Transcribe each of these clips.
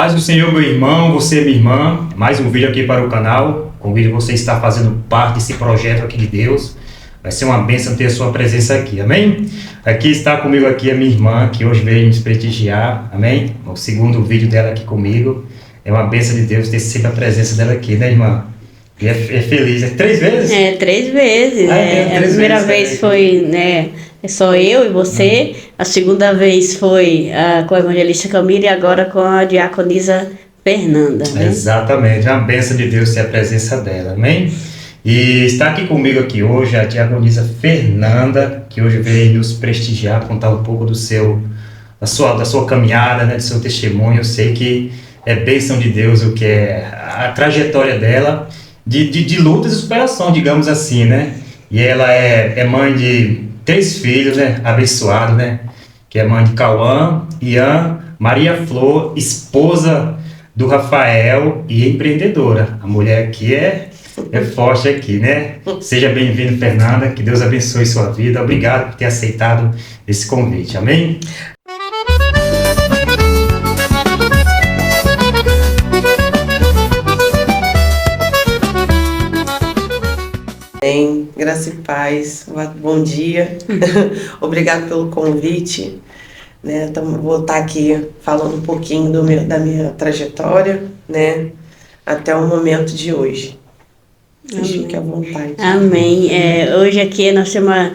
Paz do Senhor, meu irmão, você, minha irmã, mais um vídeo aqui para o canal. Convido você a estar fazendo parte desse projeto aqui de Deus. Vai ser uma bênção ter a sua presença aqui, amém? Aqui está comigo aqui a minha irmã, que hoje veio nos prestigiar, amém? O segundo vídeo dela aqui comigo. É uma bênção de Deus ter sempre a presença dela aqui, né, irmã? E é feliz, é 3 vezes? É, 3 vezes. A primeira vez foi, né, só eu e você. A segunda vez foi com a evangelista Camila e agora com a diaconisa Fernanda. Né? Exatamente, é uma bênção de Deus ter a presença dela, amém? E está aqui comigo aqui hoje a diaconisa Fernanda, que hoje veio nos prestigiar, contar um pouco da sua caminhada, né, do seu testemunho. Eu sei que é bênção de Deus o que é a trajetória dela, de lutas e superação, digamos assim, né? E ela é mãe de 3 filhos, né? Abençoado, né? Que é mãe de Cauã, Ian, Maria Flor, esposa do Rafael e empreendedora. A mulher aqui é forte aqui, né? Seja bem-vindo, Fernanda. Que Deus abençoe sua vida. Obrigado por ter aceitado esse convite. Amém? Bem, graça e paz, bom dia, obrigado pelo convite, né? Vou estar aqui falando um pouquinho da minha trajetória, né? Até o momento de hoje. Fique à vontade. Amém. Hoje aqui nós temos a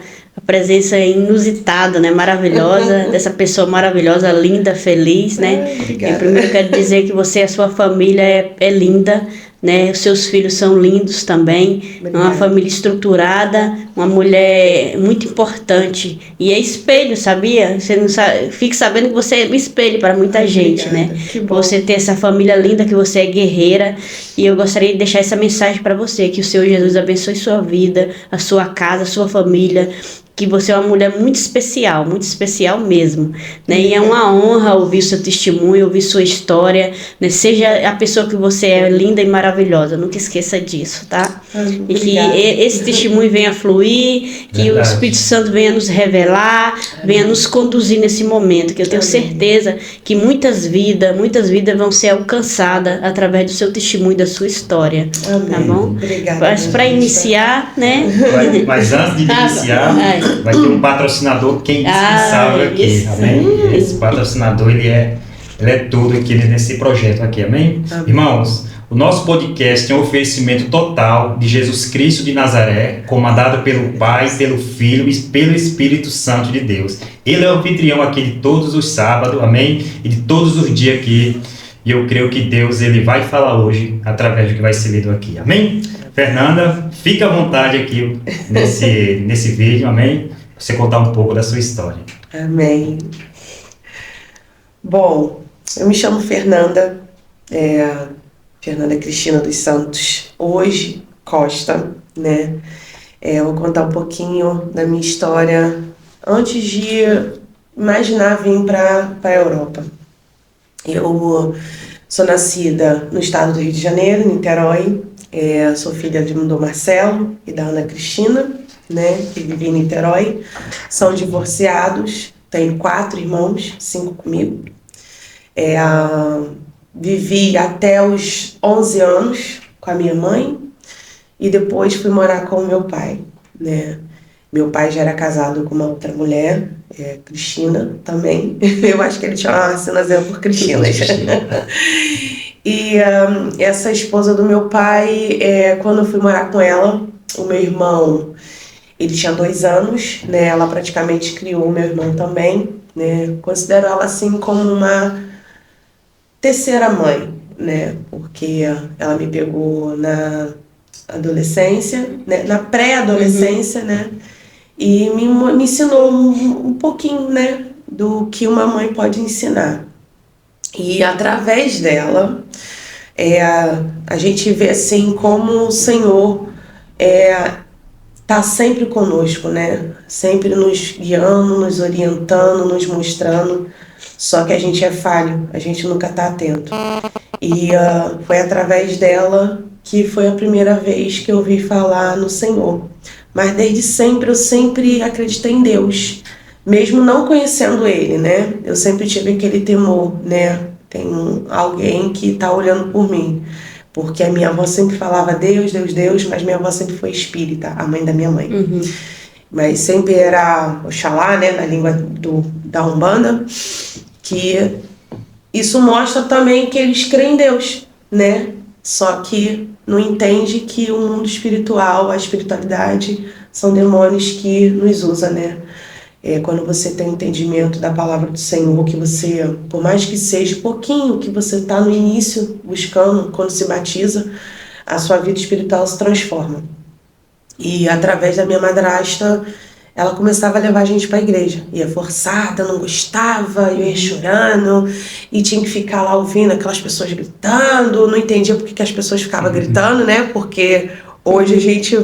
presença inusitada, né? Maravilhosa, dessa pessoa maravilhosa, linda, feliz, né? Obrigada. E primeiro quero dizer que você e a sua família é linda, né? Os seus filhos são lindos também. Obrigada. Uma família estruturada, uma mulher muito importante. E é espelho, sabia? Você não sabe, fique sabendo que você é um espelho para muita gente, Obrigada. né? Que bom. Você ter essa família linda, que você é guerreira. E eu gostaria de deixar essa mensagem para você, que o Senhor Jesus abençoe sua vida, a sua casa, a sua família, que você é uma mulher muito especial mesmo, né? E é uma honra ouvir seu testemunho, ouvir sua história, né? Seja a pessoa que você é, linda e maravilhosa, nunca esqueça disso, tá? E que esse testemunho venha fluir, que o Espírito Santo venha nos revelar, venha nos conduzir nesse momento, que eu tenho certeza que muitas vidas vão ser alcançadas através do seu testemunho, da sua história. Amém. Tá bom? Obrigada. Mas para iniciar, né? Mas antes de iniciar, vai ter um patrocinador que é indispensável aqui, isso. amém? Esse patrocinador, ele é tudo aqui nesse projeto aqui, amém? Irmãos, o nosso podcast é um oferecimento total de Jesus Cristo de Nazaré, comandado pelo Pai, pelo Filho e pelo Espírito Santo de Deus. Ele é o anfitrião aqui de todos os sábados, amém? E de todos os dias aqui. E eu creio que Deus, ele vai falar hoje através do que vai ser lido aqui, amém? Fernanda, fica à vontade aqui nesse vídeo, amém? Você contar um pouco da sua história. Amém. Bom, eu me chamo Fernanda, Fernanda Cristina dos Santos, hoje Costa, né? Eu vou contar um pouquinho da minha história antes de imaginar vir para a Europa. Eu sou nascida no estado do Rio de Janeiro, Niterói. Sou filha do Marcelo e da Ana Cristina, né, que vivem em Niterói. São divorciados, tenho 4 irmãos, 5 comigo. Vivi até os 11 anos com a minha mãe e depois fui morar com o meu pai, né. Meu pai já era casado com uma outra mulher, Cristina também. Eu acho que ele tinha uma assinazinha por Cristina. E essa esposa do meu pai, quando eu fui morar com ela, o meu irmão, ele tinha 2 anos, né? Ela praticamente criou o meu irmão também, né? Considero ela assim como uma terceira mãe, né? Porque ela me pegou na adolescência, né? Na pré-adolescência, né? E me ensinou um pouquinho, né? Do que uma mãe pode ensinar. E através dela, a gente vê assim como o Senhor tá sempre conosco, né? Sempre nos guiando, nos orientando, nos mostrando. Só que a gente é falho, a gente nunca tá atento. E foi através dela que foi a primeira vez que eu ouvi falar no Senhor. Mas desde sempre eu sempre acreditei em Deus. Mesmo não conhecendo Ele, né? Eu sempre tive aquele temor, né? tem alguém que está olhando por mim. Porque a minha avó sempre falava Deus, Deus, Deus, mas minha avó sempre foi espírita, a mãe da minha mãe. Mas sempre era Oxalá, né, na língua da Umbanda, que isso mostra também que eles creem em Deus, né? Só que não entende que o mundo espiritual, a espiritualidade, são demônios que nos usam, né? Quando você tem entendimento da palavra do Senhor, que você, por mais que seja pouquinho, que você está no início buscando, quando se batiza, a sua vida espiritual se transforma. E através da minha madrasta, ela começava a levar a gente para a igreja. Ia forçada, não gostava, eu ia chorando, e tinha que ficar lá ouvindo aquelas pessoas gritando. Não entendia por que as pessoas ficavam gritando, né? Porque hoje a gente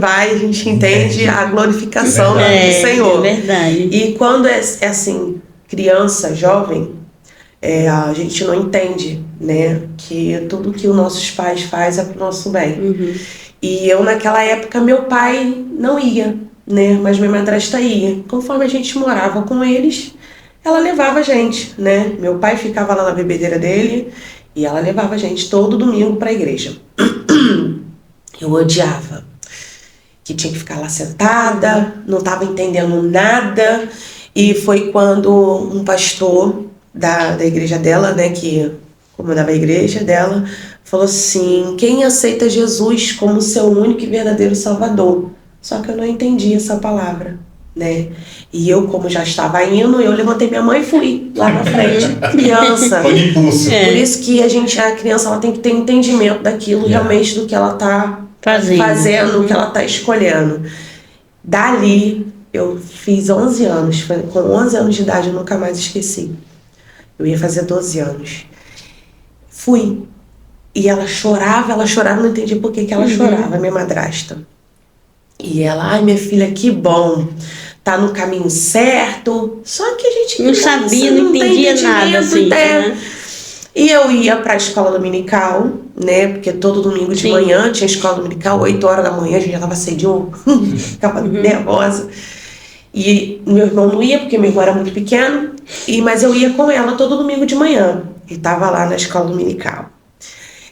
entende a glorificação do Senhor. É verdade. E quando é assim, criança, jovem, a gente não entende, né? Que tudo que os nossos pais fazem é pro nosso bem. E eu, naquela época, meu pai não ia, né? Mas minha madrasta ia. Conforme a gente morava com eles, ela levava a gente, né? Meu pai ficava lá na bebedeira dele e ela levava a gente todo domingo para a igreja. Eu odiava, que tinha que ficar lá sentada, não estava entendendo nada. E foi quando um pastor da igreja dela, né, que comandava a igreja dela, falou assim: quem aceita Jesus como seu único e verdadeiro Salvador? Só que eu não entendi essa palavra, né? E eu, como já estava indo, eu levantei minha mãe e fui lá na frente, criança. Foi de impulso. Por isso que a criança, ela tem que ter entendimento daquilo realmente, do que ela está fazendo, o que ela está escolhendo. Dali, eu fiz 11 anos, com 11 anos de idade eu nunca mais esqueci. Eu ia fazer 12 anos. Fui. E ela chorava, não entendia por que ela chorava, minha madrasta. E ela, ai minha filha, que bom, tá no caminho certo. Só que a gente não sabia, não entendia nada assim, né? E eu ia para a escola dominical, né? Porque todo domingo de manhã tinha escola dominical, 8 horas da manhã, a gente já tava cedinho, ficava nervosa. E meu irmão não ia, porque meu irmão era muito pequeno, mas eu ia com ela todo domingo de manhã. E tava lá na escola dominical.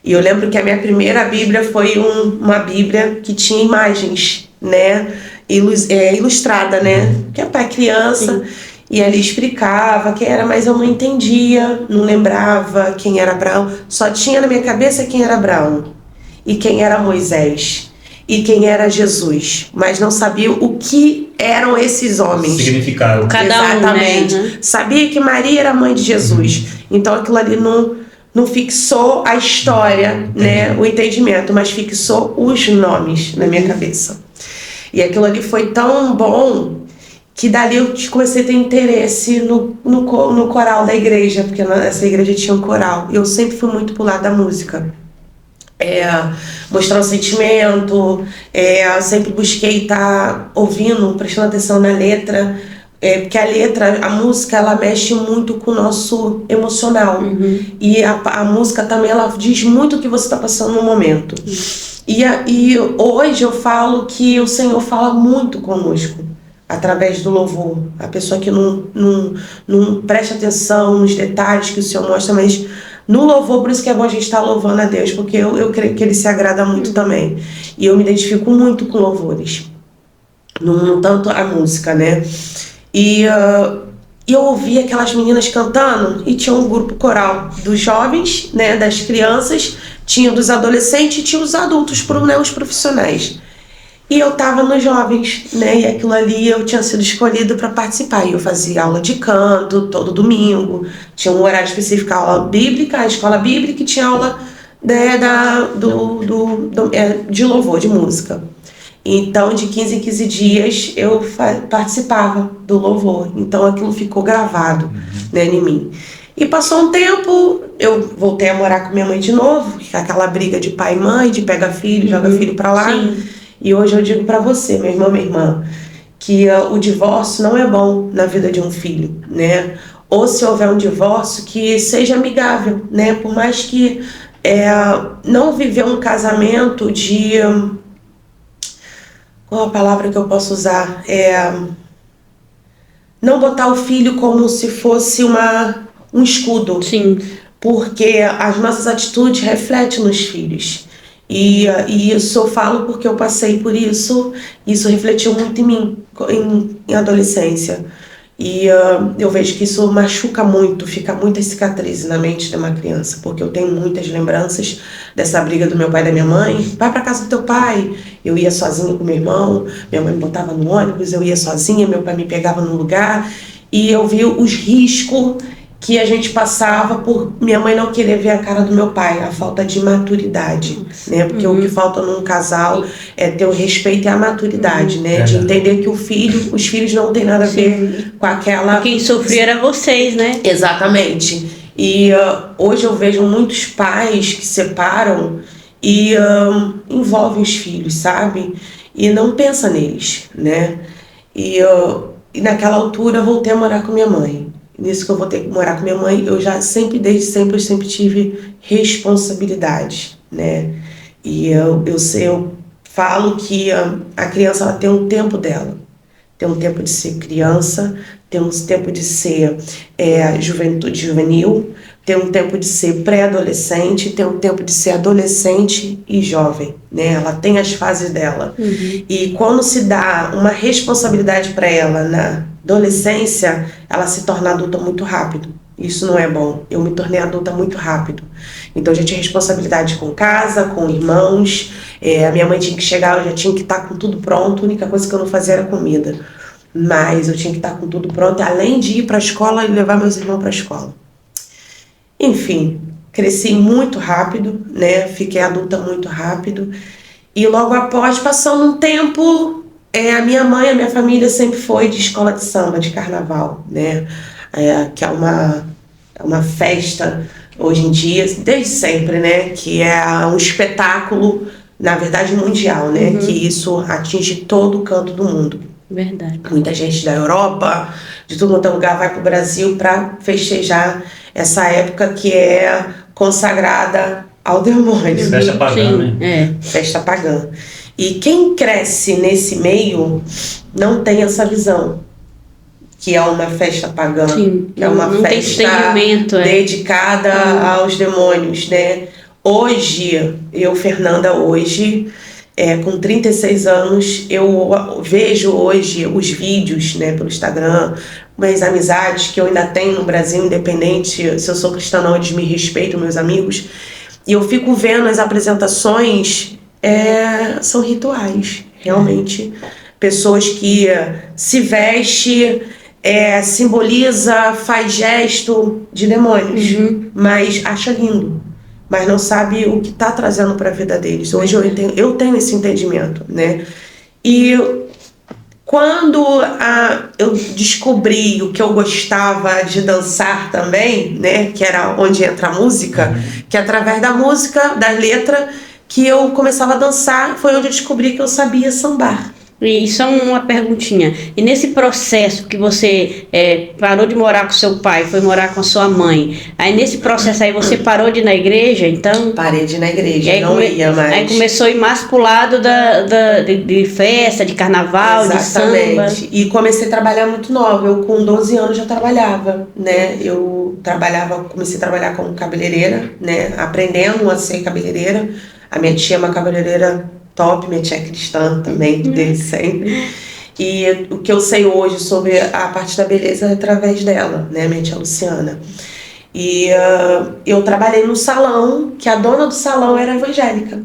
E eu lembro que a minha primeira Bíblia foi uma Bíblia que tinha imagens, né? Ilustrada, né? Que é para criança. E ali explicava quem era, mas eu não entendia, não lembrava quem era Abraão. Só tinha na minha cabeça quem era Abraão e quem era Moisés e quem era Jesus, mas não sabia o que eram esses homens. Significado. Exatamente. Um, né? Sabia que Maria era mãe de Jesus. Então aquilo ali não fixou a história, né, o entendimento, mas fixou os nomes na minha cabeça. E aquilo ali foi tão bom que dali eu comecei a ter interesse no coral da igreja, porque essa igreja tinha um coral. E eu sempre fui muito pro lado da música. Mostrar um sentimento, sempre busquei estar ouvindo, prestando atenção na letra, porque a música, ela mexe muito com o nosso emocional. E a música também, ela diz muito o que você está passando no momento. E hoje eu falo que o Senhor fala muito conosco através do louvor. A pessoa que não presta atenção nos detalhes que o Senhor mostra, mas no louvor, por isso que é bom a gente estar louvando a Deus, porque eu creio que Ele se agrada muito também. E eu me identifico muito com louvores, não tanto a música, né? E eu ouvia aquelas meninas cantando, e tinha um grupo coral dos jovens, né, das crianças, tinha dos adolescentes e tinha os adultos, né, os profissionais. E eu estava nos jovens, né? E aquilo ali eu tinha sido escolhido para participar. E eu fazia aula de canto todo domingo. Tinha um horário específico, aula bíblica, a escola bíblica, e tinha aula, né, de louvor, de música. Então, de 15 em 15 dias, eu participava do louvor. Então, aquilo ficou gravado, né, em mim. E passou um tempo, eu voltei a morar com minha mãe de novo. Aquela briga de pai e mãe, de pega filho, joga filho para lá. Sim. E hoje eu digo para você, meu irmão, minha irmã, que o divórcio não é bom na vida de um filho, né? Ou se houver um divórcio, que seja amigável, né? Por mais que não viver um casamento de... Qual a palavra que eu posso usar? Não botar o filho como se fosse um escudo. Sim. porque as nossas atitudes refletem nos filhos. E isso eu falo porque eu passei por isso refletiu muito em mim, em adolescência. E eu vejo que isso machuca muito, fica muitas cicatrizes na mente de uma criança, porque eu tenho muitas lembranças dessa briga do meu pai e da minha mãe. Vai pra casa do teu pai. Eu ia sozinha com meu irmão, minha mãe me botava no ônibus, eu ia sozinha, meu pai me pegava no lugar, e eu vi os riscos que a gente passava por minha mãe não querer ver a cara do meu pai, a falta de maturidade, né? Porque o que falta num casal é ter o respeito e a maturidade, né? De entender que os filhos não tem nada a ver com aquela... Quem sofria era vocês, né? Exatamente. E hoje eu vejo muitos pais que separam e envolvem os filhos, sabe? E não pensa neles, né? E naquela altura eu voltei a morar com minha mãe. Nisso que eu vou ter que morar com minha mãe, eu já sempre, desde sempre, eu sempre tive responsabilidade, né? E eu falo que a criança ela tem um tempo dela. Tem um tempo de ser criança, tem um tempo de ser juventude juvenil, tem um tempo de ser pré-adolescente, tem um tempo de ser adolescente e jovem, né? Ela tem as fases dela. E quando se dá uma responsabilidade para ela na adolescência, ela se torna adulta muito rápido. Isso não é bom. Eu me tornei adulta muito rápido. Então eu já tinha responsabilidade com casa, com irmãos. A minha mãe tinha que chegar, eu já tinha que estar com tudo pronto. A única coisa que eu não fazia era comida. Mas eu tinha que estar com tudo pronto, além de ir para a escola e levar meus irmãos para a escola. Enfim, cresci muito rápido, né? Fiquei adulta muito rápido. E logo após, passando um tempo, a minha mãe, a minha família sempre foi de escola de samba, de carnaval, né? Que é uma festa, hoje em dia, desde sempre, né? Que é um espetáculo, na verdade, mundial, né? Que isso atinge todo o canto do mundo. Verdade. Muita gente da Europa, de todo outro lugar, vai para o Brasil para festejar essa época que é consagrada ao demônio. Festa pagã, né? Festa pagã. E quem cresce nesse meio não tem essa visão, que é uma festa pagã, que é uma não festa dedicada aos demônios, né? Hoje, Fernanda, com 36 anos, eu vejo hoje os vídeos, né, pelo Instagram, umas amizades que eu ainda tenho no Brasil, independente se eu sou cristã ou não, eles me respeitam, meus amigos, e eu fico vendo as apresentações, são rituais, realmente. Pessoas que se veste, simboliza, faz gesto de demônios, mas acha lindo. Mas não sabe o que está trazendo para a vida deles. Hoje eu tenho esse entendimento, né? E quando eu descobri o que eu gostava de dançar também, né? Que era onde entra a música, que através da música, da letra, que eu começava a dançar, foi onde eu descobri que eu sabia sambar. E só uma perguntinha. E nesse processo que você parou de morar com seu pai, foi morar com a sua mãe, aí nesse processo aí você parou de ir na igreja, então? Parei de ir na igreja, não ia mais. Aí começou a ir mais pro lado de festa, de carnaval, exatamente. De samba. E comecei a trabalhar muito nova. Eu com 12 anos já trabalhava, né? Comecei a trabalhar como cabeleireira, né? Aprendendo a ser cabeleireira. A minha tia é uma cabeleireira top, minha tia é cristã também, desde sempre. E o que eu sei hoje sobre a parte da beleza é através dela, né, minha tia Luciana. E eu trabalhei no salão, que a dona do salão era evangélica.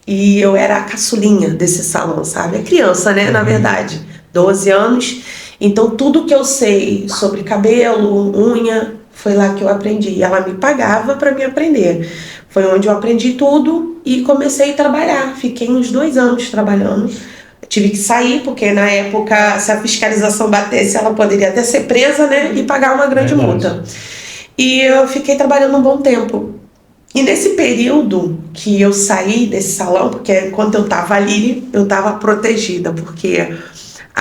E eu era a caçulinha desse salão, sabe? A criança, né, na verdade, 12 anos. Então tudo que eu sei sobre cabelo, unha, foi lá que eu aprendi. E ela me pagava para me aprender. Foi onde eu aprendi tudo e comecei a trabalhar. Fiquei uns 2 anos trabalhando. Tive que sair, porque na época, se a fiscalização batesse, ela poderia até ser presa, né? E pagar uma grande multa. E eu fiquei trabalhando um bom tempo. E nesse período que eu saí desse salão, porque enquanto eu estava ali, eu estava protegida, porque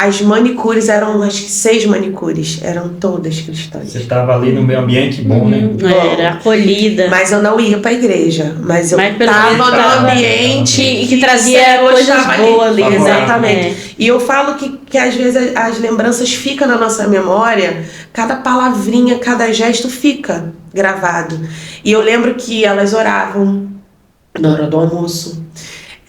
As manicures eram, acho que 6 manicures, eram todas cristãs. Você estava ali no meio ambiente bom, né? Era acolhida. Mas eu não ia para a igreja, mas eu Mas pelo estava menos no tava- ambiente que trazia o Senhor coisas estava boas ali, né? Exatamente. E eu falo que às vezes as lembranças ficam na nossa memória, cada palavrinha, cada gesto fica gravado. E eu lembro que elas oravam na hora do almoço,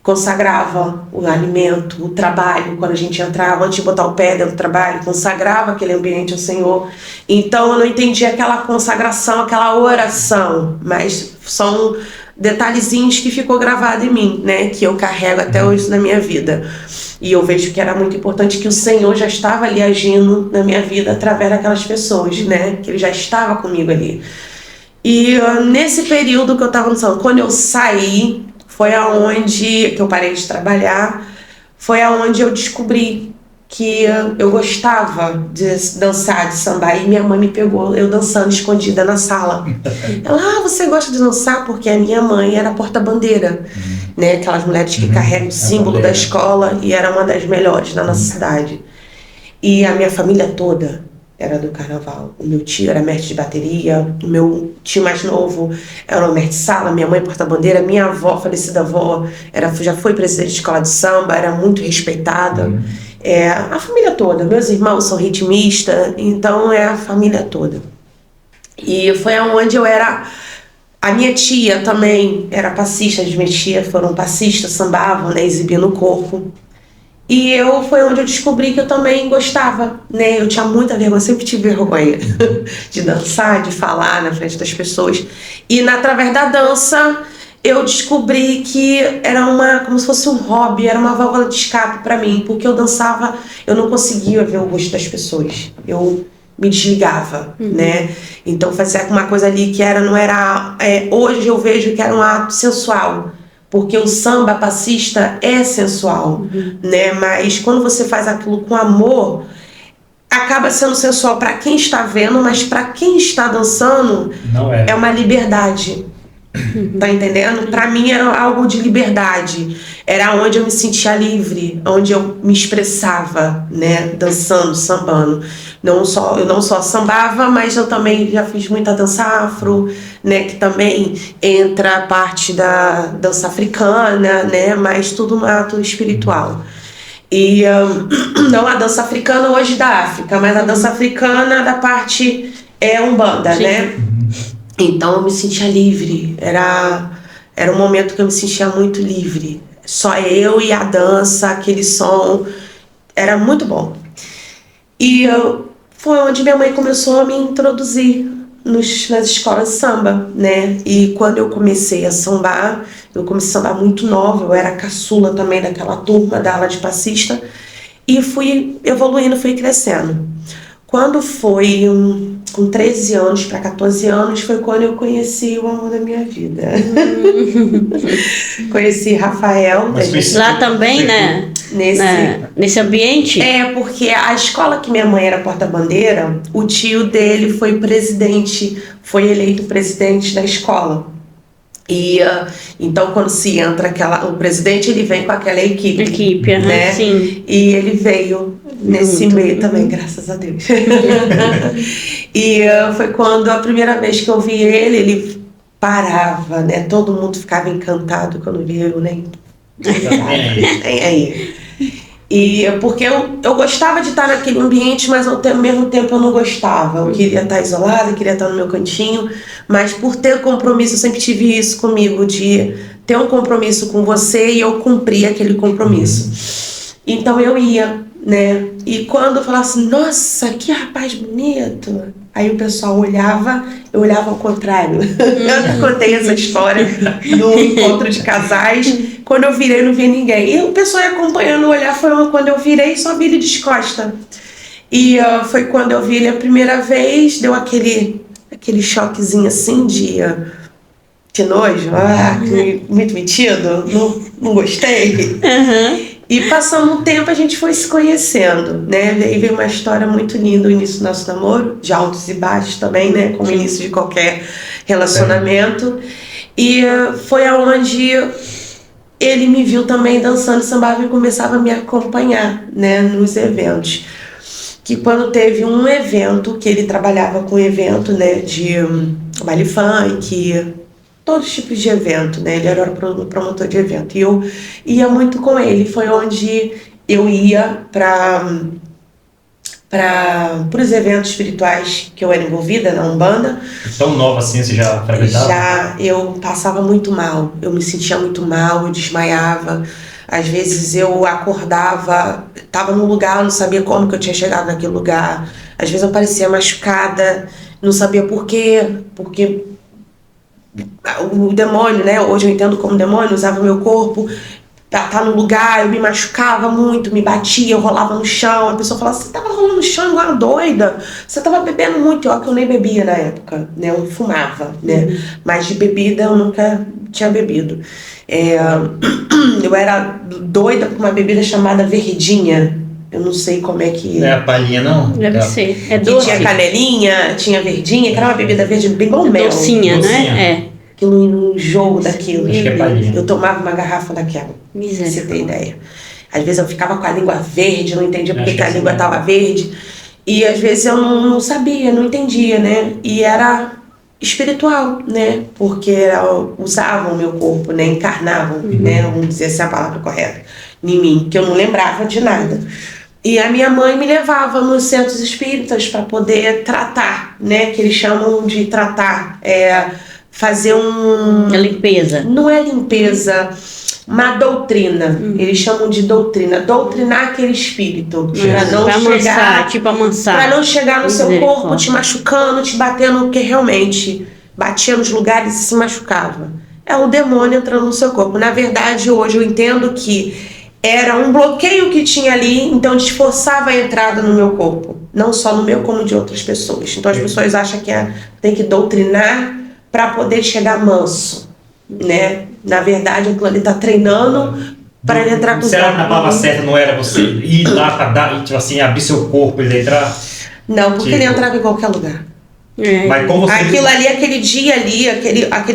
consagrava o alimento, o trabalho, quando a gente entrava, antes de botar o pé dentro do trabalho, consagrava aquele ambiente ao Senhor. Então eu não entendi aquela consagração, aquela oração, mas são detalhezinhos que ficou gravado em mim, né, que eu carrego até hoje na minha vida. E eu vejo que era muito importante que o Senhor já estava ali agindo na minha vida através daquelas pessoas, né, que Ele já estava comigo ali. E nesse período que eu estava no salão, quando eu saí, foi aonde que eu parei de trabalhar, foi aonde eu descobri que eu gostava de dançar, de sambar, e minha mãe me pegou eu dançando escondida na sala. Ela, você gosta de dançar? Porque a minha mãe era porta-bandeira, né? Aquelas mulheres que carregam o símbolo da escola, e era uma das melhores da nossa cidade. E a minha família toda era do carnaval. O meu tio era mestre de bateria, o meu tio mais novo era o mestre de sala, minha mãe porta-bandeira, minha avó, falecida avó, já foi presidente de escola de samba, era muito respeitada. A família toda, meus irmãos são ritmistas, então é a família toda. E foi aonde eu era... A minha tia também era passista, as minhas tias foram passistas, sambavam, né, exibindo o corpo. E foi onde eu descobri que eu também gostava, né? Eu tinha muita vergonha, sempre tive vergonha de dançar, de falar na frente das pessoas. E através da dança eu descobri que era como se fosse um hobby, era uma válvula de escape para mim, porque eu dançava, eu não conseguia ver o rosto das pessoas. Eu me desligava, né? Então fazia uma coisa ali que não era... hoje eu vejo que era um ato sensual. Porque o samba passista é sensual, né? Mas quando você faz aquilo com amor, acaba sendo sensual para quem está vendo, mas para quem está dançando, não é uma liberdade. Tá entendendo? Para mim era algo de liberdade. Era onde eu me sentia livre, onde eu me expressava, né? Dançando, sambando. Eu não só sambava, mas eu também já fiz muita dança afro, né? Que também entra a parte da dança africana, né? Mas tudo um ato espiritual. E não a dança africana hoje da África, mas a dança africana da parte Umbanda, né? Então eu me sentia livre, era um momento que eu me sentia muito livre. Só eu e a dança, aquele som, era muito bom. E foi onde minha mãe começou a me introduzir nas escolas de samba, né? E quando eu comecei a sambar, eu comecei a sambar muito nova, eu era caçula também daquela turma da ala de passista, e fui evoluindo, fui crescendo. Quando foi com 13 anos para 14 anos, foi quando eu conheci o amor da minha vida. Conheci Rafael. Lá também, né? Nesse ambiente? Porque a escola que minha mãe era porta-bandeira, o tio dele foi eleito presidente da escola. E então quando se entra o presidente, ele vem com aquela equipe, né? Sim. E ele veio nesse meio também, graças a Deus. E foi quando a primeira vez que eu vi ele parava, né? Todo mundo ficava encantado quando via eu, nem aí. E porque eu gostava de estar naquele ambiente, mas ao mesmo tempo eu não gostava. Eu queria estar isolada, queria estar no meu cantinho, mas por ter compromisso, eu sempre tive isso comigo, de ter um compromisso com você, e eu cumpria aquele compromisso. Então eu ia, né? E quando eu falava assim, nossa, que rapaz bonito, aí o pessoal olhava, eu olhava ao contrário. Eu contei essa história no encontro de casais. Quando eu virei, não vi ninguém. E o pessoal ia acompanhando o olhar, foi quando eu virei, só vi ele de costa. E foi quando eu vi ele a primeira vez, deu aquele choquezinho assim de nojo, muito metido, não gostei. E passando um tempo a gente foi se conhecendo, né? E veio uma história muito linda, o início do nosso namoro, de altos e baixos também, né? Como o início de qualquer relacionamento. E foi aonde ele me viu também dançando samba e começava a me acompanhar, né, nos eventos. Que quando teve um evento, que ele trabalhava com evento, né, de baile funk, todos os tipos de evento, né, ele era promotor de evento, e eu ia muito com ele, foi onde eu ia para os eventos espirituais que eu era envolvida na Umbanda. Tão nova assim, você já frequentava? Já, eu passava muito mal, eu me sentia muito mal, eu desmaiava. Às vezes eu acordava, estava num lugar, não sabia como que eu tinha chegado naquele lugar. Às vezes eu parecia machucada, não sabia por quê, porque o demônio, né? Hoje eu entendo como demônio, usava o meu corpo. Tá no lugar, eu me machucava muito, me batia, eu rolava no chão. A pessoa falava, você tava rolando no chão igual uma doida, você tava bebendo muito. Ó, que eu nem bebia na época, né? Eu fumava, né? Mas de bebida eu nunca tinha bebido. Eu era doida por uma bebida chamada verdinha. Eu não sei como é que... Não é a palhinha, não? Deve ser. É que doce. tinha canelinha, tinha verdinha, que era uma bebida verde bem igual mel. Docinha, Docinha. né? Aquilo no jogo daquilo. Acho que é palhinha. Eu tomava uma garrafa daquela. Pra você Miséria. ter ideia. Às vezes eu ficava com a língua verde, não entendia porque Acho que a que língua sim. estava verde. E às vezes eu não sabia, não entendia, né? E era espiritual, né? Porque usavam o meu corpo, né? Encarnavam, né? Vamos dizer essa é a palavra correta, em mim, que eu não lembrava de nada. E a minha mãe me levava nos centros espíritas para poder tratar, né? Que eles chamam de tratar, fazer A limpeza. não é limpeza, uma doutrina. Eles chamam de doutrina. Doutrinar aquele espírito. Para não Pra amansar, chegar. tipo amansar. Para não chegar no seu Misericórdia. corpo te machucando, te batendo, porque realmente batia nos lugares e se machucava. É o demônio entrando no seu corpo. Na verdade, hoje eu entendo que era um bloqueio que tinha ali, então esforçava a entrada no meu corpo. Não só no meu, como de outras pessoas. Então as pessoas acham que tem que doutrinar para poder chegar manso, né? Na verdade, aquilo ali tá treinando para ele entrar com Será que na palavra certa não era você ir lá para dar, tipo assim, abrir seu corpo e ele entrar? Não, porque Tipo- ele entrava em qualquer lugar. Mas como você... Aquilo ali, aquele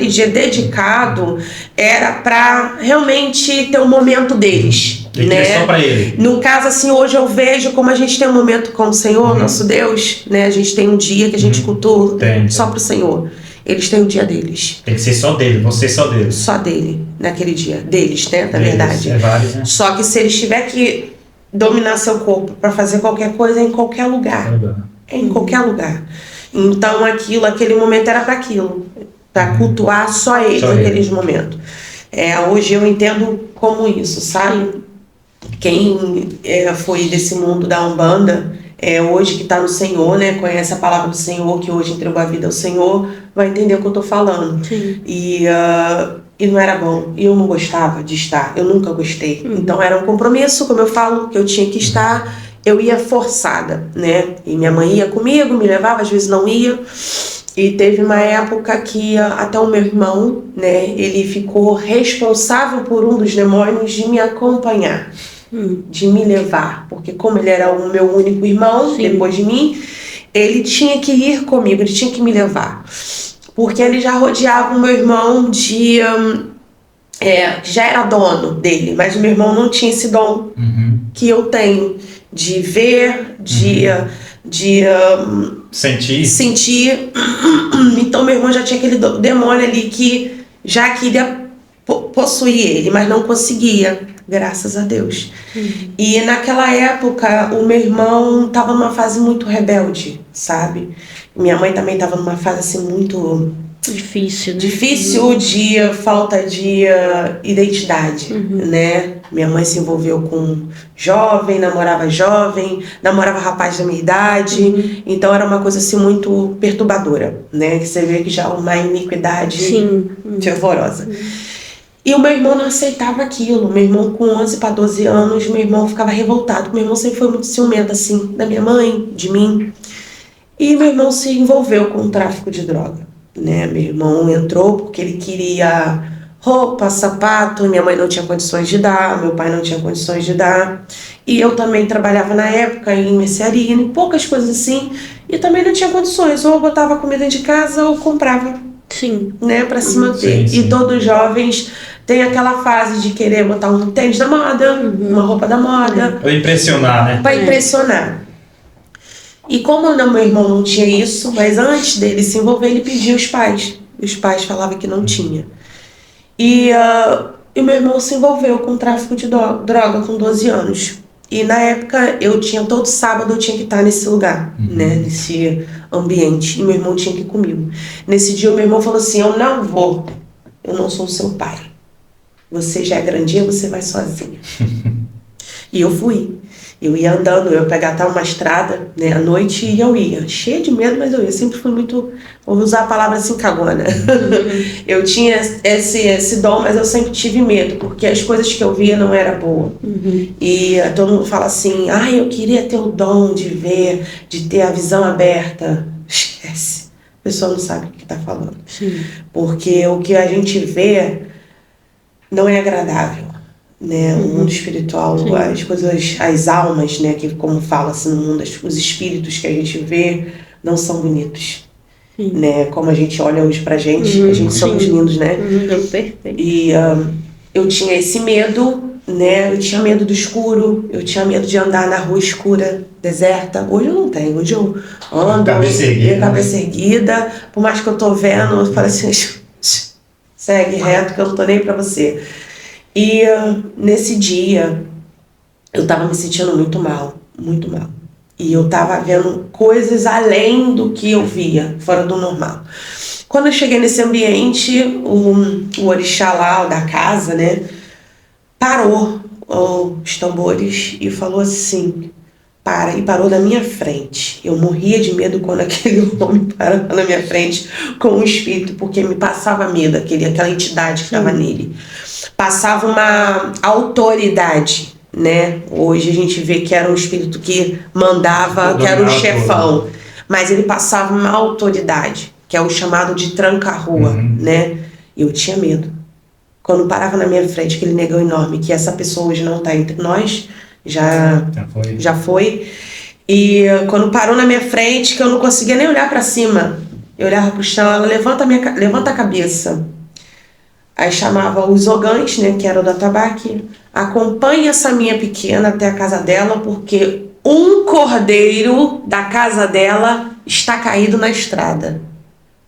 dia dedicado, era para realmente ter um momento deles, Ele né? é só para ele. No caso, assim, hoje eu vejo como a gente tem um momento com o Senhor, nosso Deus, né? A gente tem um dia que a gente cultua Tem. só pro Senhor. Eles têm o dia deles, Tem que ser só dele, você só dele. só dele, naquele dia. Deles, né? Na Deles, verdade. É vários, né? Só que se eles tiver que dominar seu corpo para fazer qualquer coisa, é em qualquer lugar. É em qualquer lugar. Então aquele momento era para aquilo, para cultuar só ele Só naqueles momentos. Hoje eu entendo como isso, sabe? Quem foi desse mundo da Umbanda, hoje que está no Senhor, né? Conhece a palavra do Senhor, que hoje entregou a vida ao Senhor, vai entender o que eu tô falando. Sim. E não era bom, e eu não gostava de estar, eu nunca gostei. Então era um compromisso, como eu falo, que eu tinha que estar. Eu ia forçada, né? E minha mãe ia comigo, me levava, às vezes não ia. E teve uma época que até o meu irmão, né? Ele ficou responsável por um dos demônios de me acompanhar, de me levar. Porque como ele era o meu único irmão, Sim. depois de mim, ele tinha que ir comigo, ele tinha que me levar. Porque ele já rodeava o meu irmão de... já era dono dele, mas o meu irmão não tinha esse dom que eu tenho. De ver, de sentir. Então meu irmão já tinha aquele demônio ali que já queria possuir ele, mas não conseguia, graças a Deus. E naquela época o meu irmão estava numa fase muito rebelde, sabe? Minha mãe também estava numa fase assim muito Difícil, né? difícil, de falta de identidade, né? Minha mãe se envolveu com jovem, namorava rapaz da minha idade, então era uma coisa assim muito perturbadora, né? Que você vê que já é uma iniquidade Sim. fervorosa. E o meu irmão não aceitava aquilo. Meu irmão com 11 para 12 anos, meu irmão ficava revoltado. Meu irmão sempre foi muito ciumento, assim, da minha mãe, de mim. E meu irmão se envolveu com o tráfico de droga, né? Meu irmão entrou porque ele queria roupa, sapato, minha mãe não tinha condições de dar, meu pai não tinha condições de dar. E eu também trabalhava na época em mercearia, em poucas coisas assim, e também não tinha condições. Ou eu botava comida de casa ou comprava, Sim. né, para se manter. Sim, sim. E todos os jovens tem aquela fase de querer botar um tênis da moda, uma roupa da moda. Pra impressionar, né? Pra impressionar. E como meu irmão não tinha isso, mas antes dele se envolver, ele pedia aos pais. Os pais falavam que não tinha. E o meu irmão se envolveu com tráfico de droga com 12 anos. E na época, todo sábado eu tinha que estar nesse lugar, né? Nesse ambiente. E meu irmão tinha que ir comigo. Nesse dia, o meu irmão falou assim, eu não vou. Eu não sou seu pai. Você já é grandinha, você vai sozinha. E eu fui. Eu ia andando, eu ia pegar até uma estrada, né, à noite, e eu ia. Cheia de medo, mas eu ia. Sempre fui muito, vou usar a palavra assim, cagona. Eu tinha esse dom, mas eu sempre tive medo, porque as coisas que eu via não eram boas. E todo mundo fala assim, eu queria ter o dom de ver, de ter a visão aberta. Esquece. A pessoa não sabe o que está falando. Sim. Porque o que a gente vê não é agradável. Né, o mundo espiritual, as coisas, as almas, né, que como fala assim no mundo, os espíritos que a gente vê não são bonitos, né, como a gente olha hoje pra gente, a gente somos lindos, né, Perfeito. E eu tinha esse medo, né, eu tinha medo do escuro, eu tinha medo de andar na rua escura, deserta. Hoje eu não tenho, hoje eu ando, cabeça erguida, por mais que eu tô vendo, eu falo assim, segue reto que eu não tô nem pra você. E nesse dia, eu tava me sentindo muito mal, muito mal. E eu tava vendo coisas além do que eu via, fora do normal. Quando eu cheguei nesse ambiente, o orixá lá, o da casa, né, parou os tambores e falou assim, e parou na minha frente. Eu morria de medo quando aquele homem parava na minha frente com o espírito, porque me passava medo, aquela entidade que estava nele. Passava uma autoridade, né? Hoje a gente vê que era um espírito que mandava, que era o chefão. Mas ele passava uma autoridade, que é o chamado de tranca-rua, né? E eu tinha medo. Quando parava na minha frente, aquele negão enorme, que essa pessoa hoje não está entre nós, já foi. E quando parou na minha frente, que eu não conseguia nem olhar para cima, eu olhava para o chão, ela levanta a cabeça. Aí chamava os ogãs, né, que era o da tabaque, acompanhe essa minha pequena até a casa dela, porque um cordeiro da casa dela está caído na estrada.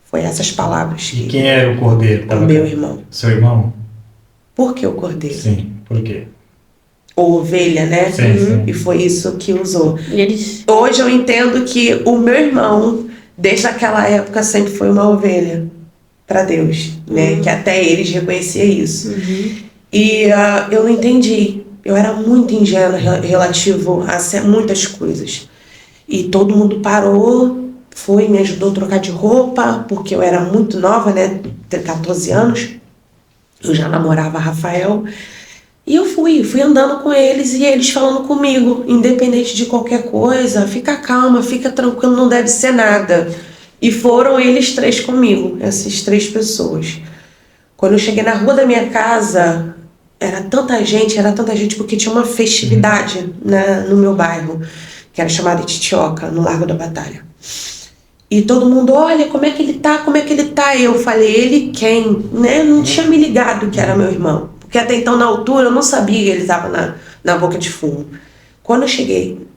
Foi essas palavras. E quem era o cordeiro? O meu irmão. Seu irmão? Por que o cordeiro? Sim, por quê? Ou ovelha, né? Sim. E foi isso que usou. Eles... Hoje eu entendo que o meu irmão, desde aquela época, sempre foi uma ovelha para Deus, né? Que até eles reconheciam isso. E eu não entendi. Eu era muito ingênua relativo a muitas coisas. E todo mundo parou, me ajudou a trocar de roupa, porque eu era muito nova, né? 14 anos. Eu já namorava Rafael. E eu fui andando com eles e eles falando comigo, independente de qualquer coisa, fica calma, fica tranquilo, não deve ser nada. E foram eles 3 comigo, essas 3 pessoas. Quando eu cheguei na rua da minha casa, era tanta gente porque tinha uma festividade, né, no meu bairro, que era chamada de Titioca, no Largo da Batalha. E todo mundo, olha, como é que ele tá? Eu falei, ele quem? Né? Não tinha me ligado que era meu irmão. Porque até então, na altura, eu não sabia que ele estava na boca de fumo. Quando eu cheguei,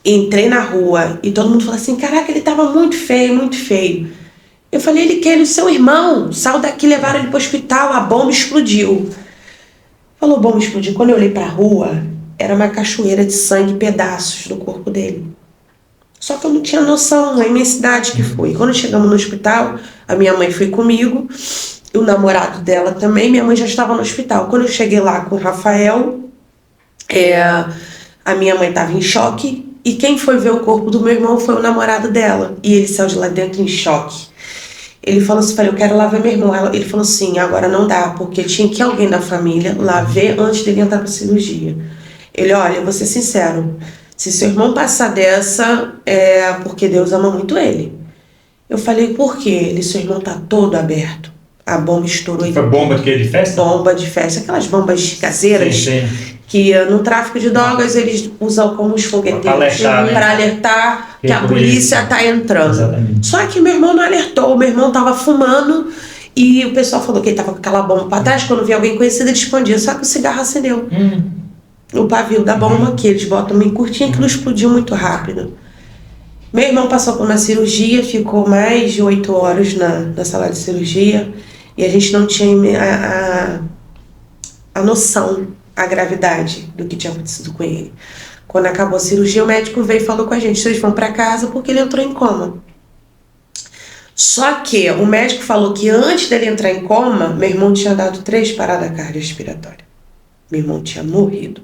entrei na rua e todo mundo falou assim, caraca, ele estava muito feio, muito feio. Eu falei, ele quer, ele é seu irmão, saiu daqui, levaram ele para o hospital, a bomba explodiu. Falou, bomba explodiu. Quando eu olhei para a rua, era uma cachoeira de sangue, pedaços do corpo dele. Só que eu não tinha noção, a imensidade que foi. Quando chegamos no hospital, a minha mãe foi comigo, o namorado dela também, minha mãe já estava no hospital. Quando eu cheguei lá com o Rafael, a minha mãe estava em choque, e quem foi ver o corpo do meu irmão foi o namorado dela. E ele saiu de lá dentro em choque. Ele falou assim, eu quero lá ver meu irmão. Ele falou assim, agora não dá, porque tinha que alguém da família lá ver antes dele entrar para cirurgia. Ele, olha, eu vou ser sincero, se seu irmão passar dessa, é porque Deus ama muito ele. Eu falei, por quê? Ele, seu irmão tá todo aberto. A bomba estourou. Foi bomba de festa? Bomba de festa, aquelas bombas caseiras. Sim. Que no tráfico de drogas eles usam como os fogueteiros para alertar que a polícia está entrando. Exatamente. Só que meu irmão não alertou, meu irmão estava fumando E o pessoal falou que ele tava com aquela bomba pra trás, quando via alguém conhecido ele escondia, só que o cigarro acendeu. O pavio da bomba, que eles botam bem curtinho, aquilo explodiu muito rápido. Meu irmão passou por uma cirurgia, ficou mais de 8 horas na sala de cirurgia, e a gente não tinha a noção, a gravidade do que tinha acontecido com ele. Quando acabou a cirurgia, o médico veio e falou com a gente: vocês vão para casa porque ele entrou em coma. Só que o médico falou que antes dele entrar em coma, meu irmão tinha dado 3 paradas cardiorrespiratórias. Meu irmão tinha morrido.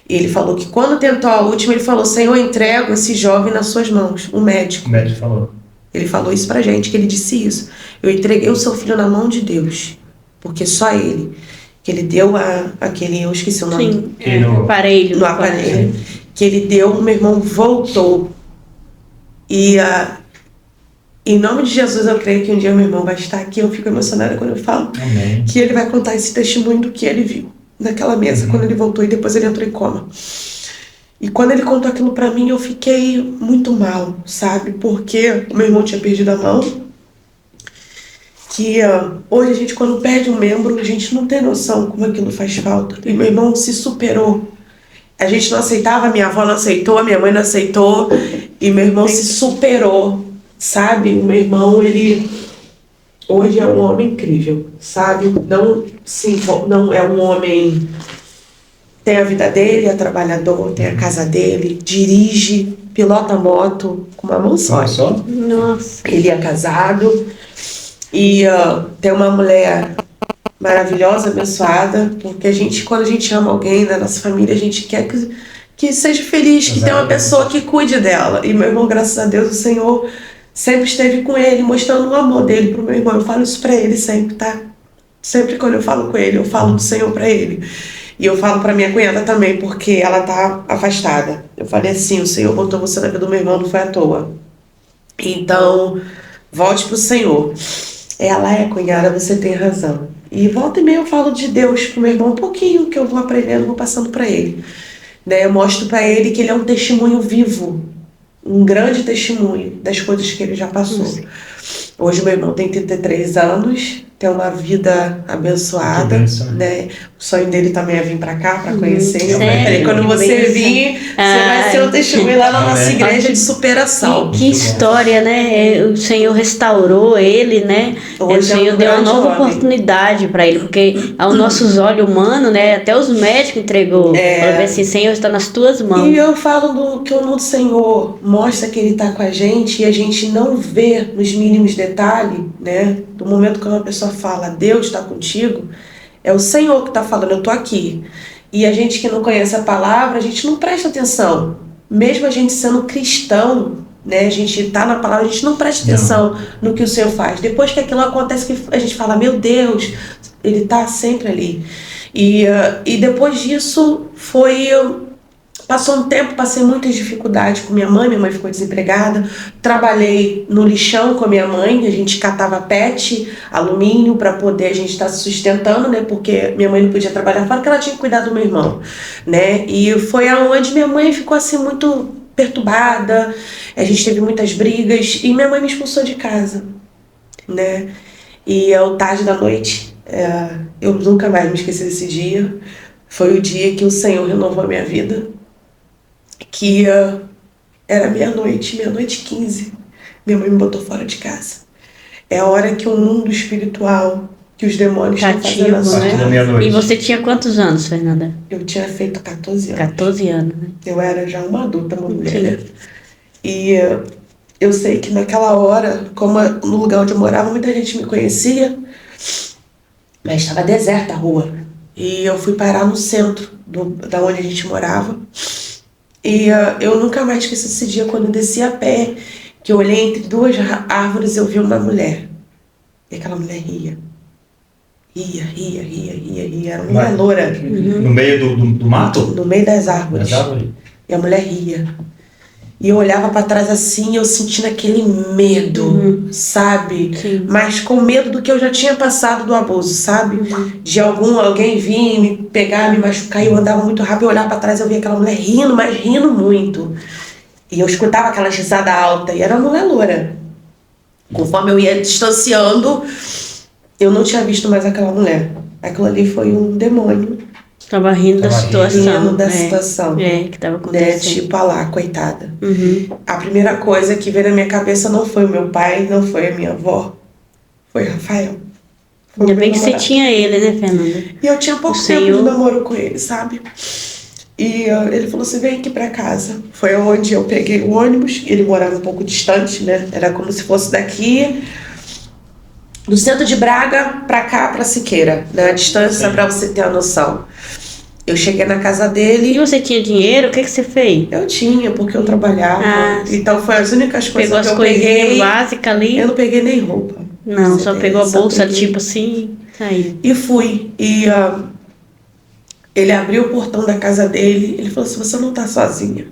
E ele falou que quando tentou a última, ele falou: Senhor, eu entrego esse jovem nas suas mãos. O médico. O médico falou. Ele falou isso pra gente, que ele disse isso. Eu entreguei o seu filho na mão de Deus. Porque só ele. Que ele deu aquele, eu esqueci o nome. Sim, aparelho. No aparelho. Que ele deu, o meu irmão voltou. E em nome de Jesus, eu creio que um dia meu irmão vai estar aqui. Eu fico emocionada quando eu falo. Amém. Que ele vai contar esse testemunho do que ele viu naquela mesa, quando ele voltou e depois ele entrou em coma. E quando ele contou aquilo pra mim, eu fiquei muito mal, sabe? Porque o meu irmão tinha perdido a mão. Que hoje a gente, quando perde um membro, a gente não tem noção como aquilo faz falta. E meu irmão se superou. A gente não aceitava, minha avó não aceitou, a minha mãe não aceitou. E meu irmão se superou, sabe? O meu irmão, ele hoje é um homem incrível, sabe? Não é um homem... Tem a vida dele, é trabalhador, tem a casa dele, dirige, pilota moto com uma mão só. Nossa. Ele é casado e tem uma mulher maravilhosa, abençoada, porque quando a gente ama alguém na nossa família, a gente quer que seja feliz, que tenha uma pessoa que cuide dela. E meu irmão, graças a Deus, o Senhor sempre esteve com ele, mostrando o amor dele pro meu irmão. Eu falo isso pra ele sempre, tá? Sempre quando eu falo com ele, eu falo do Senhor pra ele. E eu falo pra minha cunhada também, porque ela tá afastada. Eu falei assim: o Senhor botou você na vida do meu irmão, não foi à toa. Então, volte pro Senhor. Ela cunhada, você tem razão. E volta e meia eu falo de Deus pro meu irmão um pouquinho, que eu vou aprendendo, vou passando pra ele. Né? Eu mostro pra ele que ele é um testemunho vivo. Um grande testemunho das coisas que ele já passou. Hoje meu irmão tem 33 anos, tem uma vida abençoada, né? O sonho dele também é vir pra cá, pra conhecer. Eu falei, quando você vir, você vai ser um testemunho lá na nossa igreja de superação. Que história, né? O Senhor restaurou ele, né? Hoje o Senhor deu uma nova oportunidade para ele, porque aos nossos olhos humanos, né? Até os médicos entregou. Falou assim: Senhor, está nas tuas mãos. E eu falo que o Senhor mostra que ele está com a gente e a gente não vê nos mínimos detalhes, né? Do momento que uma pessoa fala, Deus está contigo, é o Senhor que está falando, eu estou aqui. E a gente que não conhece a palavra, a gente não presta atenção. Mesmo a gente sendo cristão, né? A gente está na palavra, a gente não presta atenção no que o Senhor faz. Depois que aquilo acontece, que a gente fala, meu Deus, Ele está sempre ali. E depois disso passou um tempo, passei muitas dificuldades com minha mãe ficou desempregada, trabalhei no lixão com a minha mãe, a gente catava PET, alumínio, para poder a gente estar se sustentando, né, porque minha mãe não podia trabalhar fora, porque ela tinha que cuidar do meu irmão, né, e foi aonde minha mãe ficou assim muito perturbada, a gente teve muitas brigas, e minha mãe me expulsou de casa, né, e ao tarde da noite, eu nunca mais me esqueci desse dia, foi o dia que o Senhor renovou a minha vida, que era meia-noite 15, minha mãe me botou fora de casa. É a hora que o mundo espiritual, que os demônios estão fazendo a sua casa. E você tinha quantos anos, Fernanda? Eu tinha feito 14 anos. 14 anos, né? Eu era já uma adulta, uma mulher. E eu sei que naquela hora, como no lugar onde eu morava, muita gente me conhecia, mas estava deserta a rua. E eu fui parar no centro da onde a gente morava. E eu nunca mais esqueci esse dia, quando eu desci a pé, que eu olhei entre 2 árvores, eu vi uma mulher. E aquela mulher ria. Ria. Era uma loura. No meio do mato? No meio das árvores. E a mulher ria. E eu olhava pra trás assim, eu sentindo aquele medo, sabe? Sim. Mas com medo do que eu já tinha passado do abuso, sabe? De alguém vir me pegar, me machucar, e eu andava muito rápido, eu olhava pra trás, eu via aquela mulher rindo, mas rindo muito. E eu escutava aquela risada alta, e era uma mulher loura. Conforme eu ia distanciando, eu não tinha visto mais aquela mulher. Aquilo ali foi um demônio. Tava rindo da situação. Rindo da situação. Que tava acontecendo. Tipo, lá, coitada. Uhum. A primeira coisa que veio na minha cabeça não foi o meu pai, não foi a minha avó. Foi Rafael. Ainda bem que você tinha ele, né, Fernanda? E eu tinha pouco tempo de namoro com ele, sabe? E ele falou assim, vem aqui pra casa. Foi onde eu peguei o ônibus. Ele morava um pouco distante, né? Era como se fosse daqui, do centro de Braga pra cá, pra Siqueira, né? A distância, pra você ter a noção. Eu cheguei na casa dele. E você tinha dinheiro? O que você fez? Eu tinha, porque eu trabalhava. Então foi as únicas coisas que eu peguei. Básicas ali. Eu não peguei nem roupa. Não, só pegou a bolsa, tipo assim, saiu. E fui. E ele abriu o portão da casa dele. Ele falou assim, você não tá sozinha.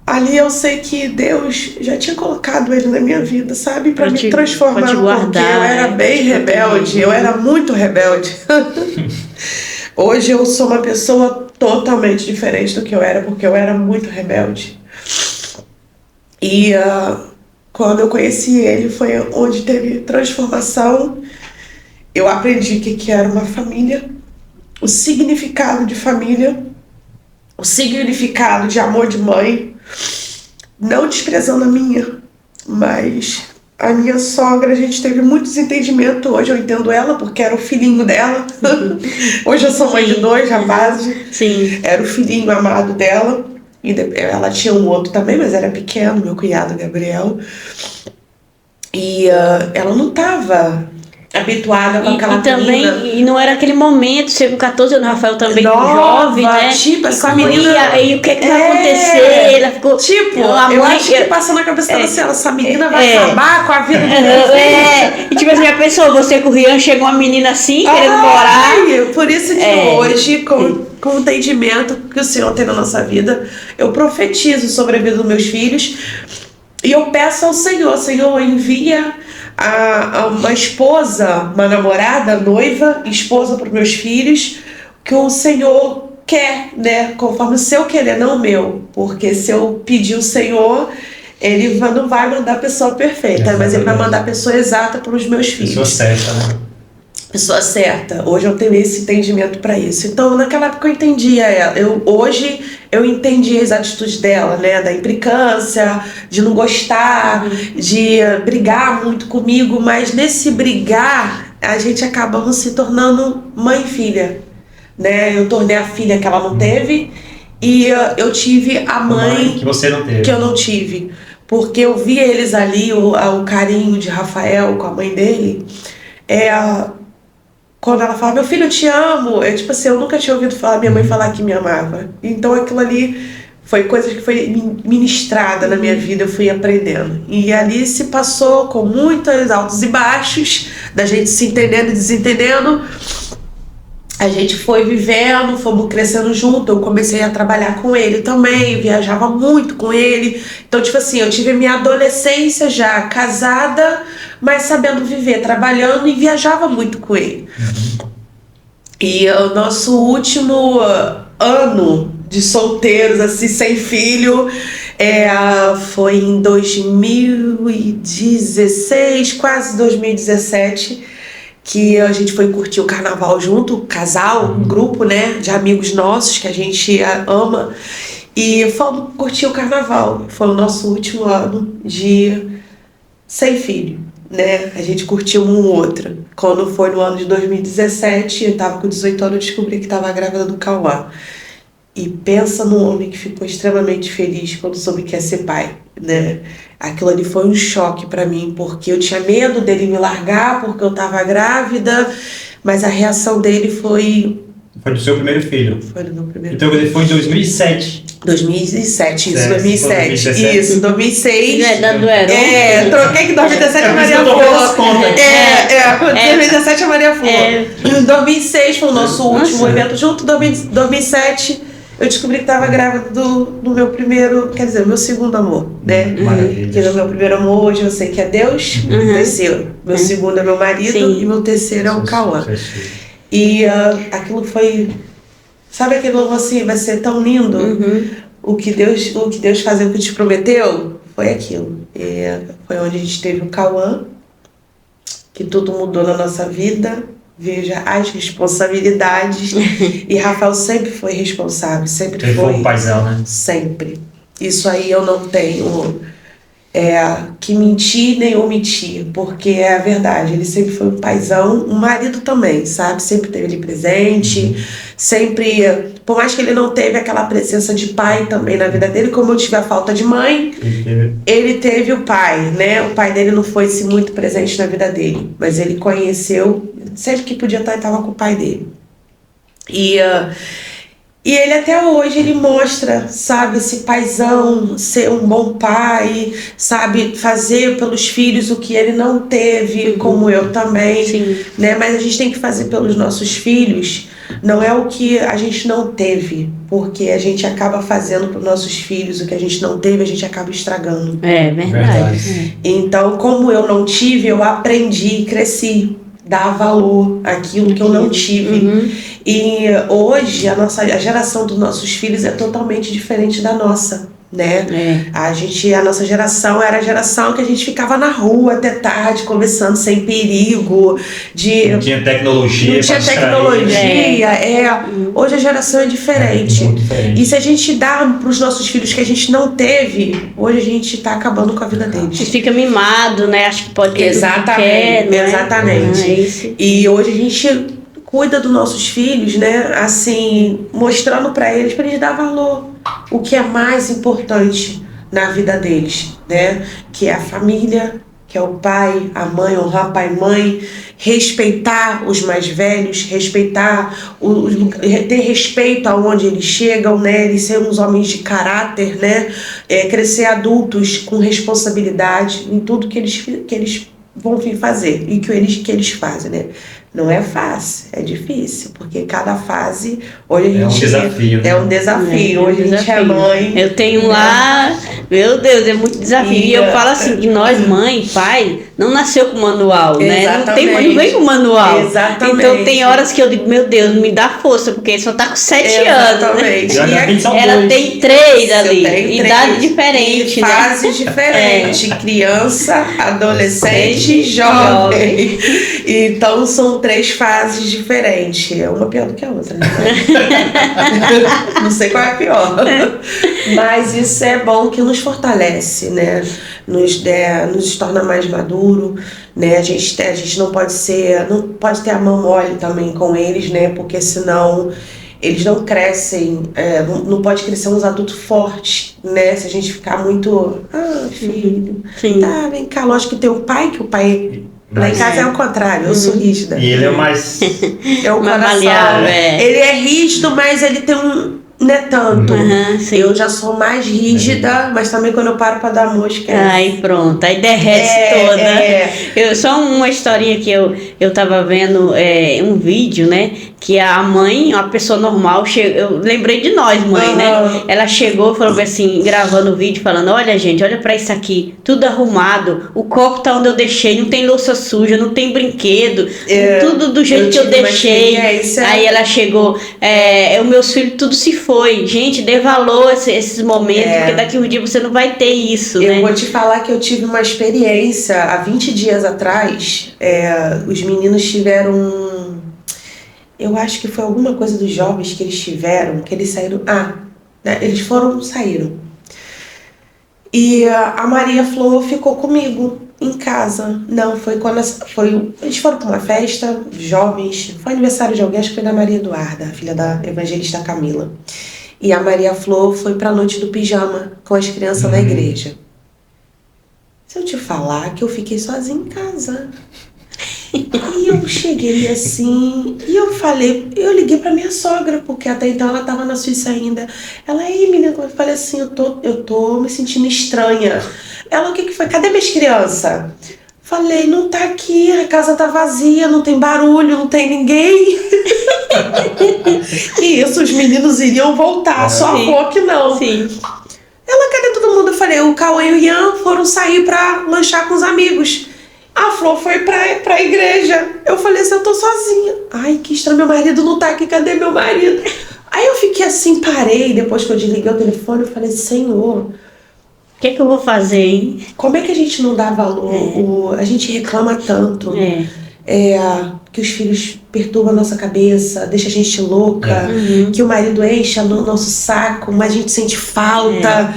Ali eu sei que Deus já tinha colocado ele na minha vida, sabe? Pra me transformar. Pra te guardar, porque eu era bem rebelde. Eu era muito rebelde. Hoje eu sou uma pessoa totalmente diferente do que eu era, porque eu era muito rebelde. E quando eu conheci ele, foi onde teve transformação. Eu aprendi o que era uma família, o significado de família, o significado de amor de mãe, não desprezando a minha, mas a minha sogra, a gente teve muito desentendimento. Hoje eu entendo ela, porque era o filhinho dela. Hoje eu sou mãe de 2 rapazes. Sim. Era o filhinho amado dela. E ela tinha um outro também, mas era pequeno, meu cunhado Gabriel. E ela não estava habituada com aquela menina. E não era aquele momento, você com 14 anos, Rafael também jovem, né? Tipo, essa com a menina... E o que vai acontecer? Ela ficou... Tipo, eu acho que passou na cabeça dela assim, essa menina vai acabar com a vida do meu filho. E tipo assim, já pensou, você com o Rian, chegou uma menina assim, querendo morar. Por isso que hoje, com o entendimento que o Senhor tem na nossa vida, eu profetizo sobre a vida dos meus filhos. E eu peço ao Senhor, Senhor, envia uma esposa, uma namorada, noiva, esposa para os meus filhos, que o Senhor quer, né? Conforme o seu querer, não o meu. Porque se eu pedir o Senhor, ele não vai mandar a pessoa perfeita, mas ele vai mandar a pessoa exata para os meus filhos. Pessoa certa, né? Pessoa certa. Hoje eu tenho esse entendimento para isso. Então, naquela época eu entendia ela. Hoje eu entendi as atitudes dela, né? Da implicância, de não gostar, de brigar muito comigo. Mas nesse brigar, a gente acabamos se tornando mãe e filha, né? Eu tornei a filha que ela não teve e eu tive a mãe que você não teve. Que eu não tive. Porque eu vi eles ali, o carinho de Rafael com a mãe dele. Quando ela fala, meu filho, eu te amo. Tipo assim, eu nunca tinha ouvido minha mãe falar que me amava. Então aquilo ali foi coisa que foi ministrada na minha vida, eu fui aprendendo. E ali se passou com muitos altos e baixos, da gente se entendendo e desentendendo. A gente foi vivendo, fomos crescendo junto. Eu comecei a trabalhar com ele também, viajava muito com ele. Então, tipo assim, eu tive a minha adolescência já casada, mas sabendo viver, trabalhando, e viajava muito com ele. E o nosso último ano de solteiros, assim, sem filho, foi em 2016, quase 2017, que a gente foi curtir o carnaval junto, casal, um grupo, né, de amigos nossos que a gente ama, e fomos curtir o carnaval. Foi o nosso último ano de sem filho, né? A gente curtiu um outro. Quando foi no ano de 2017, eu tava com 18 anos, eu descobri que tava grávida do Cauã. E pensa num homem que ficou extremamente feliz quando soube que ia ser pai, né? Aquilo ali foi um choque pra mim, porque eu tinha medo dele me largar, porque eu tava grávida, mas a reação dele foi... Foi do seu primeiro filho? Foi do meu primeiro filho. Então ele foi em 2007? 2007, isso, 2007. Isso, 2006. Troquei que 2017 a Maria Flor. 2017 a Maria Flor. Em 2006 foi o nosso último evento junto. 2007 eu descobri que estava grávida do meu primeiro, quer dizer, meu segundo amor, né? Maravilha. Que no meu primeiro amor, hoje eu sei que é Deus, terceiro. Meu segundo é meu marido. Sim. E meu terceiro é o Cauã. E aquilo foi, sabe aquilo assim, vai ser tão lindo? O que Deus fazia, o que te prometeu, foi aquilo. E foi onde a gente teve o Cauã. que tudo mudou na nossa vida. Veja as responsabilidades. E Rafael sempre foi responsável, sempre Ele foi um paizão, né? Sempre. Isso aí eu não tenho que mentir nem omitir, porque é a verdade. Ele sempre foi um paizão, um marido também, sabe? Sempre teve ele presente, sempre, por mais que ele não teve aquela presença de pai também na vida dele, como eu tive a falta de mãe, ele teve o pai, né? O pai dele não foi assim, muito presente na vida dele, mas ele conheceu, sempre que podia estar, ele estava com o pai dele. E ele até hoje, ele mostra, sabe, esse paizão, ser um bom pai, sabe, fazer pelos filhos o que ele não teve, como eu também, Sim. né? Mas a gente tem que fazer pelos nossos filhos, não é o que a gente não teve, porque a gente acaba fazendo para os nossos filhos o que a gente não teve, a gente acaba estragando. É verdade. Então, como eu não tive, eu aprendi e cresci. Dar valor àquilo que eu não tive. E hoje a geração dos nossos filhos é totalmente diferente da nossa, né? A nossa geração era a geração que a gente ficava na rua até tarde, conversando sem perigo. Não tinha tecnologia. Não tinha tecnologia. Hoje a geração é diferente. Muito diferente. E se a gente dá para os nossos filhos que a gente não teve, hoje a gente está acabando com a vida deles. Você fica mimado, né? Acho que pode ter Exatamente, tudo que quer, né? exatamente. E hoje a gente cuida dos nossos filhos, né? Assim, mostrando para eles dar valor. O que é mais importante na vida deles, né? Que é a família, que é o pai, a mãe, honrar pai e mãe, respeitar os mais velhos, ter respeito aonde eles chegam, né? Eles serem uns homens de caráter, né? Crescer adultos com responsabilidade em tudo que eles vão vir fazer e que eles fazem, né? Não é fácil, é difícil, porque cada fase, hoje a gente... É um desafio, né? É um desafio, hoje a gente é mãe. Eu tenho lá, meu Deus, é muito desafio. E eu falo assim, que nós, mãe, pai, não nasceu com manual, né? Não vem com manual. Exatamente. Então tem horas que eu digo, meu Deus, me dá força, porque ele só tá com 7 anos, né? Ela tem 3 ali, idade diferente, e fases diferentes, criança, adolescente e jovem. Então são 3 fases diferentes, uma pior do que a outra, né? Não sei qual é a pior, mas isso é bom, que nos fortalece, né? Nos torna mais maduro, né? A gente não pode ter a mão mole também com eles, né? Porque senão eles não crescem, não pode crescer uns adultos fortes, né? Se a gente ficar muito, filho, tá, vem cá, lógico que tem o pai, lá em casa é o contrário, eu sou rígida. E ele é mais... É o coração. Ele é rígido, mas ele tem não é tanto. Eu já sou mais rígida, mas também quando eu paro pra dar mosca... Aí pronto, aí derrete toda. Só uma historinha que eu tava vendo, um vídeo, né? Que a mãe, uma pessoa normal, eu lembrei de nós, mãe, né? Ela chegou, falou assim, gravando o vídeo, falando, olha gente, olha pra isso aqui, tudo arrumado, o copo tá onde eu deixei, não tem louça suja, não tem brinquedo, tudo do jeito que eu deixei. Aí ela chegou, os meus filhos tudo se foi. Gente, dê valor a esses momentos, porque daqui um dia você não vai ter isso, né? Eu vou te falar que eu tive uma experiência, há 20 dias atrás, os meninos tiveram... Eu acho que foi alguma coisa dos jovens que eles tiveram, que eles saíram... eles saíram. E a Maria Flor ficou comigo em casa. Não, foi quando... eles foram para uma festa, jovens, foi aniversário de alguém, acho que foi da Maria Eduarda, a filha da evangelista Camila. E a Maria Flor foi para a noite do pijama com as crianças na igreja. Se eu te falar que eu fiquei sozinha em casa... E eu cheguei assim, e eu liguei pra minha sogra, porque até então ela tava na Suíça ainda. Ela, menina, eu falei assim, eu tô me sentindo estranha. Ela, o que foi? Cadê minhas crianças? Falei, não tá aqui, a casa tá vazia, não tem barulho, não tem ninguém. E isso, os meninos iriam voltar, só a Flor que não. Sim. Ela, cadê todo mundo? Eu falei, o Cauã e o Ian foram sair pra lanchar com os amigos. A Flor foi pra igreja. Eu falei assim, eu tô sozinha. Ai, que estranho, meu marido não tá aqui, cadê meu marido? Aí eu fiquei assim, parei, depois que eu desliguei o telefone, eu falei, Senhor, que eu vou fazer, hein? Como é que a gente não dá valor? A gente reclama tanto. Que os filhos perturbam a nossa cabeça, deixa a gente louca, que o marido enche no nosso saco, mas a gente sente falta.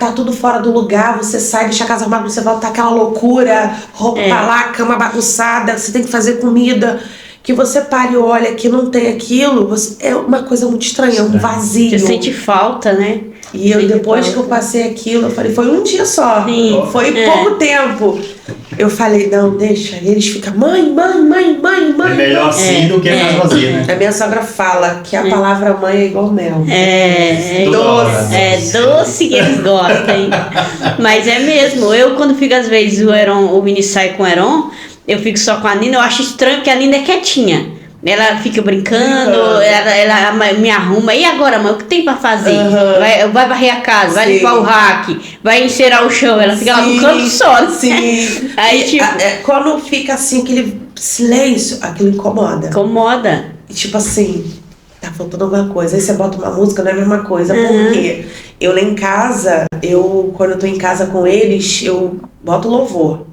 Tá tudo fora do lugar, você sai, deixa a casa arrumada, você volta, tá aquela loucura, roupa pra lá, cama bagunçada, você tem que fazer comida. Que você para e olha que não tem aquilo, é uma coisa muito estranha, um vazio. Você sente falta, né? E depois que eu passei aquilo, eu falei, foi um dia só. Sim. Foi pouco tempo. Eu falei, não, deixa. E eles ficam, mãe. É melhor assim do que mais vazio, né? A minha sogra fala que a palavra mãe é igual mel. Doce. É doce que eles gostam, hein? Mas é mesmo. Eu, quando fico, às vezes, o Vinícius sai com o Heron, eu fico só com a Nina, eu acho estranho porque a Nina é quietinha. Ela fica brincando, ela me arruma. E agora, mãe, o que tem pra fazer? Vai varrer a casa, vai limpar o rack, vai encerar o chão. Ela fica lá no canto só. Né? Sim. Aí, tipo... quando fica assim, aquele silêncio, aquilo incomoda. Incomoda. E, tipo assim, tá faltando alguma coisa. Aí você bota uma música, não é a mesma coisa. Por quê? Eu lá em casa, quando eu tô em casa com eles, eu boto louvor.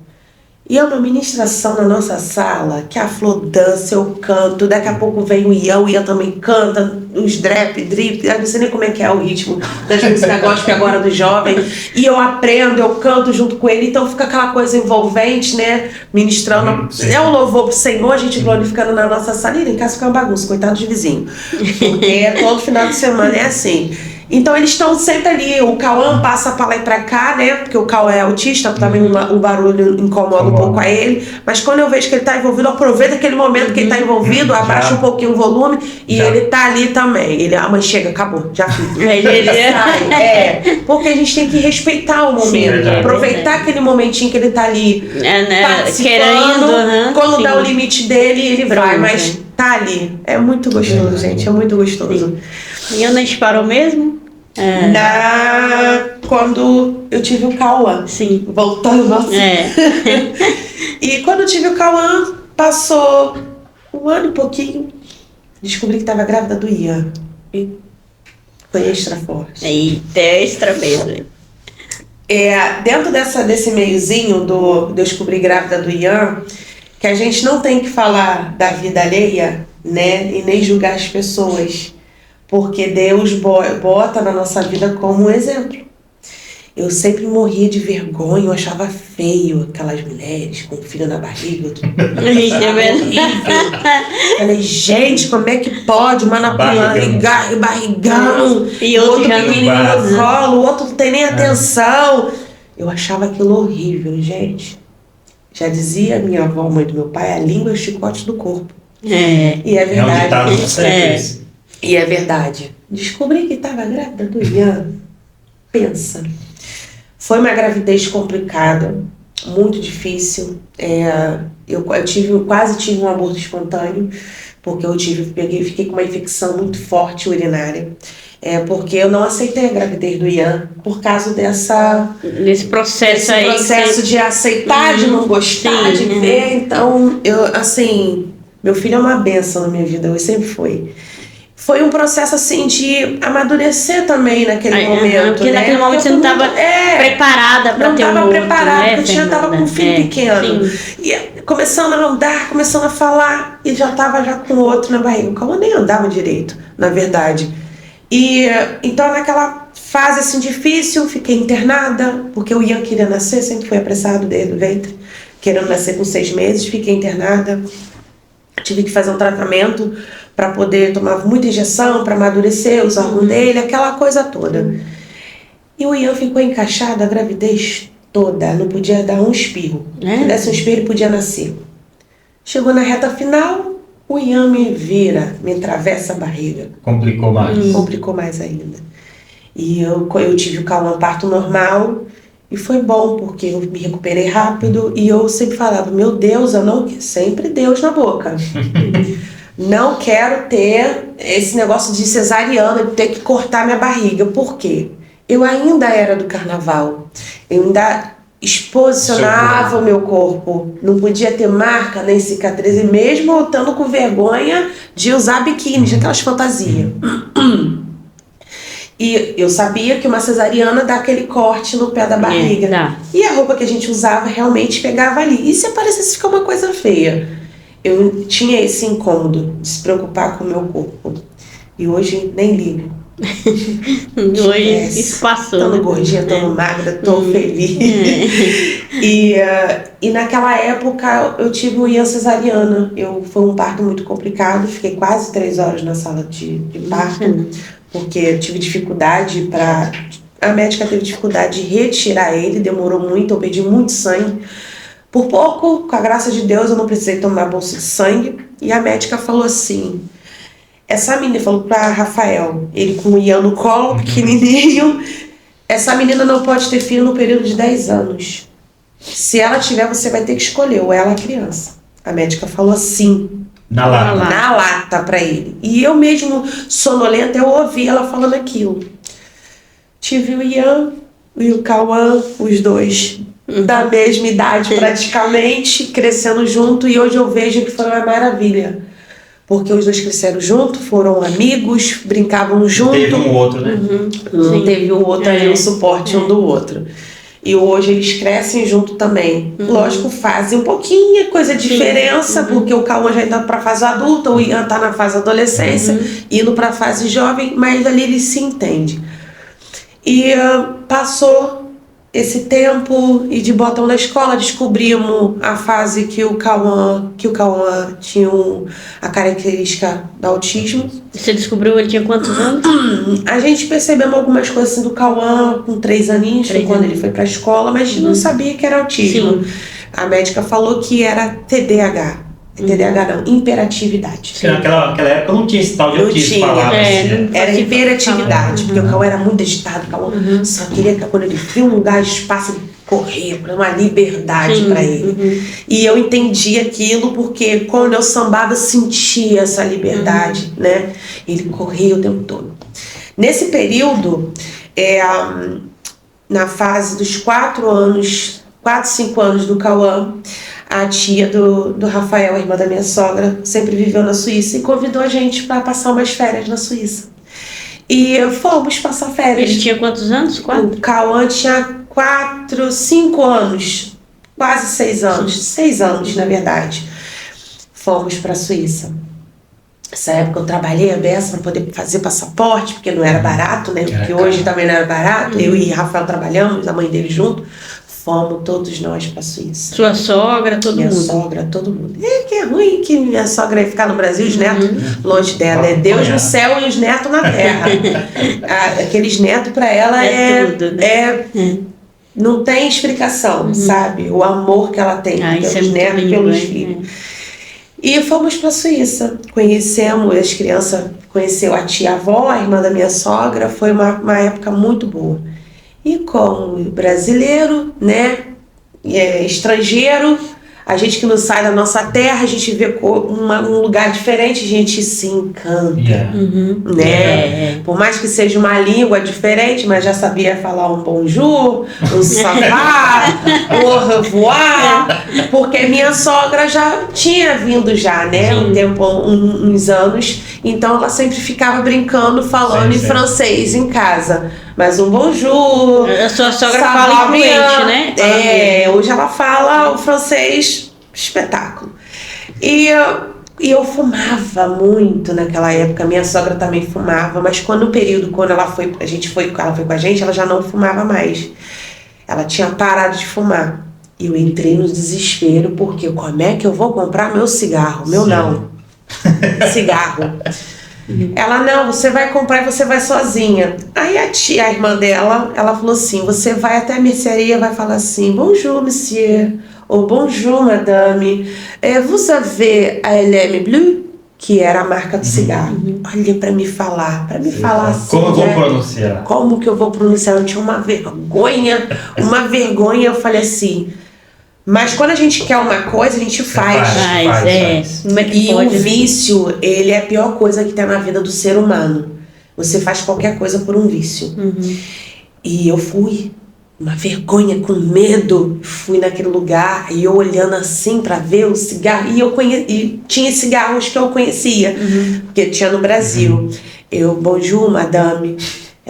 E é uma ministração na nossa sala, que a Flor dança, eu canto, daqui a pouco vem o Ian também canta, os drip, eu não sei nem como é que é o ritmo das músicas gospel agora do jovem, e eu aprendo, eu canto junto com ele, então fica aquela coisa envolvente, né, ministrando, o louvor pro Senhor, a gente glorificando na nossa sala, e em casa fica uma bagunça, coitado de vizinho, porque todo final de semana é assim. Então eles estão sempre ali, o Cauã passa pra lá e pra cá, né? Porque o Cauã é autista, também o barulho incomoda um pouco a ele. Mas quando eu vejo que ele tá envolvido, eu aproveito aquele momento que ele tá envolvido, abaixo um pouquinho o volume e ele tá ali também. A mãe chega, acabou, já fiz. Porque a gente tem que respeitar o momento, aproveitar aquele momentinho que ele tá ali participando, quando dá o limite dele, ele vai, mas tá ali. É muito gostoso, gente, é muito gostoso. E onde a gente parou mesmo? Quando eu tive o Cauã. Sim. Voltando assim. E quando eu tive o Cauã, passou um ano e pouquinho, descobri que estava grávida do Ian. E foi extra forte. Eita, extra mesmo. Dentro desse meiozinho de eu descobrir grávida do Ian, que a gente não tem que falar da vida alheia, né? E nem julgar as pessoas. Porque Deus bota na nossa vida como um exemplo. Eu sempre morria de vergonha, eu achava feio aquelas mulheres com filho na barriga. Falei, gente, como é que pode? Uma na barrigão, e outro pequenininho no colo, o outro não tem nem atenção. Eu achava aquilo horrível, gente. Já dizia a minha avó, mãe do meu pai, a língua é o chicote do corpo. E é verdade. E é verdade. Descobri que estava grávida do Ian. Pensa. Foi uma gravidez complicada, muito difícil. Eu quase tive um aborto espontâneo, porque fiquei com uma infecção muito forte urinária. Porque eu não aceitei a gravidez do Ian por causa desse processo de aceitar, de não gostar, de ver. Então, meu filho é uma bênção na minha vida, eu sempre foi. Foi um processo, assim, de amadurecer também naquele momento, porque naquele momento você não estava preparada para ter um outro. Não estava preparada, porque eu já estava com um filho pequeno. E começando a andar, começando a falar, e já estava com outro na barriga. O Cauã nem andava direito, na verdade. E então, naquela fase, assim, difícil, fiquei internada, porque o Ian queria nascer, sempre foi apressado desde o ventre, querendo nascer com 6 meses, fiquei internada. Tive que fazer um tratamento para poder tomar muita injeção, para amadurecer os órgãos dele, aquela coisa toda. E o Ian ficou encaixado a gravidez toda, não podia dar um espirro. Se desse um espirro, ele podia nascer. Chegou na reta final, o Ian me vira, me atravessa a barriga. Complicou mais. Complicou mais ainda. E eu tive o Cauã parto normal, e foi bom, porque eu me recuperei rápido, e eu sempre falava, meu Deus, sempre Deus na boca. Não quero ter esse negócio de cesariana, de ter que cortar minha barriga. Por quê? Eu ainda era do carnaval. Eu ainda exposicionava o meu corpo. Não podia ter marca nem cicatriz. E mesmo eu estando com vergonha de usar biquíni, de aquelas fantasias. E eu sabia que uma cesariana dá aquele corte no pé da barriga. Dá. E a roupa que a gente usava realmente pegava ali. E se aparecesse ficar uma coisa feia? Eu tinha esse incômodo de se preocupar com o meu corpo. E hoje nem ligo. Hoje isso passou. Tô né? gordinha, tô magra, tô feliz. E naquela época eu tive uma cesariana. Foi um parto muito complicado. Fiquei quase 3 horas na sala de parto. Porque eu tive dificuldade para... A médica teve dificuldade de retirar ele. Demorou muito, eu perdi muito sangue. Por pouco, com a graça de Deus, eu não precisei tomar bolsa de sangue. E a médica falou assim... Essa menina falou para Rafael, ele com o Ian no colo, pequenininho, essa menina não pode ter filho no período de 10 anos. Se ela tiver, você vai ter que escolher, ou ela a criança. A médica falou assim, Na lata. na lata para ele. E eu mesmo, sonolenta, eu ouvi ela falando aquilo. Tive o Ian e o Cauã, os dois da mesma idade praticamente, crescendo junto, e hoje eu vejo que foi uma maravilha. Porque os dois cresceram junto, foram amigos, brincavam junto. Teve um outro, né? Não teve o outro ali, o suporte um do outro. E hoje eles crescem junto também. Lógico, fazem um pouquinho coisa de diferença, porque o Cauã já está para a fase adulta, o Ian está na fase adolescência, indo para a fase jovem, mas ali eles se entendem. E passou esse tempo e de botão na escola descobrimos a fase que o Cauã tinha a característica do autismo. Você descobriu ele tinha quantos anos? A gente percebeu algumas coisas assim do Cauã com 3 aninhos, quando ele foi para a escola, mas a gente não sabia que era autismo. Sim. A médica falou que era TDAH. TDAH não, imperatividade. Porque naquela época não tinha esse tal de Não autismo tinha. falado assim. Era hiperatividade, porque o Cauã era muito agitado, o Cauã só queria que quando ele viu um lugar, espaço, ele corria, para uma liberdade para ele. E eu entendi aquilo porque quando eu sambava, eu sentia essa liberdade, né? Ele corria o tempo todo. Nesse período, na fase dos 4, 5 anos do Cauã, a tia do Rafael, a irmã da minha sogra, sempre viveu na Suíça e convidou a gente para passar umas férias na Suíça. E fomos passar férias. Ele tinha quantos anos? 4? O Cauã tinha 4, 5 anos, quase 6 anos. 6 anos, na verdade. Fomos para a Suíça. Nessa época eu trabalhei a beça para poder fazer passaporte, porque não era barato, né? Porque hoje também não era barato. Eu e Rafael trabalhamos, a mãe dele junto. Fomos todos nós para a Suíça. Sua sogra, todo minha mundo? Minha sogra, todo mundo. Que é ruim que minha sogra ia ficar no Brasil, os netos longe dela. É Deus no céu e os netos na terra. Aqueles netos para ela tudo, né? Não tem explicação, sabe? O amor que ela tem pelos netos e pelos filhos. E fomos para a Suíça. Conhecemos as crianças, conheceu a tia-avó, a irmã da minha sogra. Foi uma época muito boa. E como brasileiro, né, estrangeiro, a gente que não sai da nossa terra, a gente vê um lugar diferente, a gente se encanta, né? Por mais que seja uma língua diferente, mas já sabia falar um bonjour, um savá, um au revoir, porque minha sogra já tinha vindo já, né? Uns anos, então ela sempre ficava brincando, falando em francês em casa. Mas um bonjour. A sua sogra fala fluente, né? Hoje ela fala o francês espetáculo. E eu fumava muito naquela época. Minha sogra também fumava, mas quando ela foi com a gente, ela já não fumava mais. Ela tinha parado de fumar. E eu entrei no desespero, porque como é que eu vou comprar meu cigarro? Cigarro. Ela, não, você vai comprar e você vai sozinha. Aí a irmã dela, ela falou assim, você vai até a mercearia, vai falar assim, bonjour, monsieur, ou bonjour, madame, vous avez a LM Bleu? Que era a marca do cigarro. Olha, para me falar assim. Como eu vou pronunciar? Como que eu vou pronunciar? Eu tinha uma vergonha, eu falei assim... Mas quando a gente quer uma coisa, a gente faz. Como é que pode, o vício, ele é a pior coisa que tem na vida do ser humano. Você faz qualquer coisa por um vício. E eu fui, uma vergonha, com medo, fui naquele lugar, e eu olhando assim pra ver o cigarro, e tinha cigarros que eu conhecia, porque tinha no Brasil. Eu, bonjour, madame.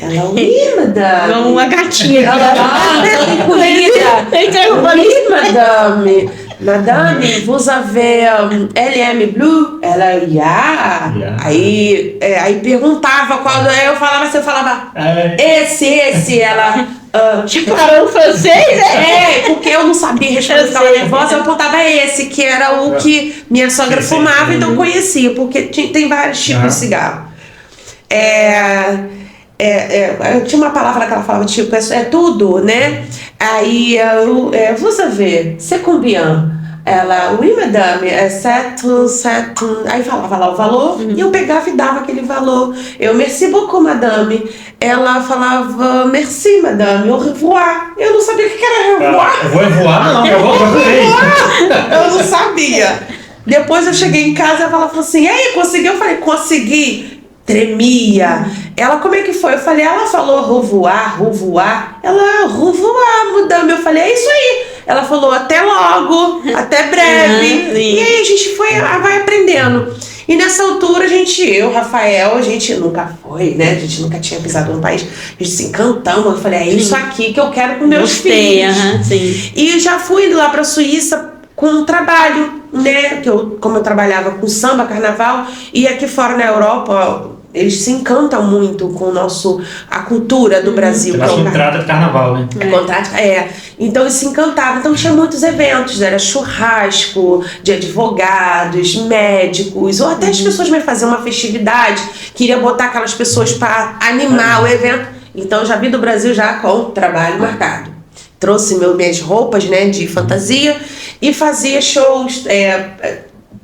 Ela, oui, madame. Igual uma gatinha. Oui, madame. Madame, vous avez LM Blue? Ela, yeah. Aí perguntava qual. Aí eu falava assim, esse. Ela. Parou o francês, porque eu não sabia responder, ficava nervosa, eu apontava esse, que era o que minha sogra fumava, então eu conhecia, porque tem vários tipos de cigarro. Tinha uma palavra que ela falava, tipo, é tudo, né? Aí, vous savez, c'est combien? Ela, oui, madame, é certo. Aí falava lá o valor, e eu pegava e dava aquele valor. Eu, merci beaucoup, madame. Ela falava, merci, madame, au revoir. Eu não sabia o que era revoir. Eu vou voar, não, eu vou voar. Eu não sabia. Depois eu cheguei em casa e ela falou assim, e aí, conseguiu? Eu falei, consegui. Tremia. Ela, como é que foi? Eu falei, ela falou revoar. Ela, revoar, madame. Eu falei, é isso aí. Ela falou, até logo, até breve. E aí a gente vai aprendendo. E nessa altura, Rafael, a gente nunca foi, né? A gente nunca tinha pisado no país. A gente se encantamos. Eu falei, é isso aqui que eu quero com meus filhos. Sim. E já fui lá pra Suíça com um trabalho, né? Como eu trabalhava com samba, carnaval, e aqui fora na Europa, eles se encantam muito com a cultura do Brasil. Pela contrata de carnaval, né? Então eles se encantavam. Então tinha muitos eventos, era churrasco de advogados, médicos, ou até as pessoas me faziam uma festividade, queria botar aquelas pessoas para animar o evento. Então eu já vim do Brasil já com trabalho marcado. Trouxe minhas roupas, né, de fantasia e fazia shows,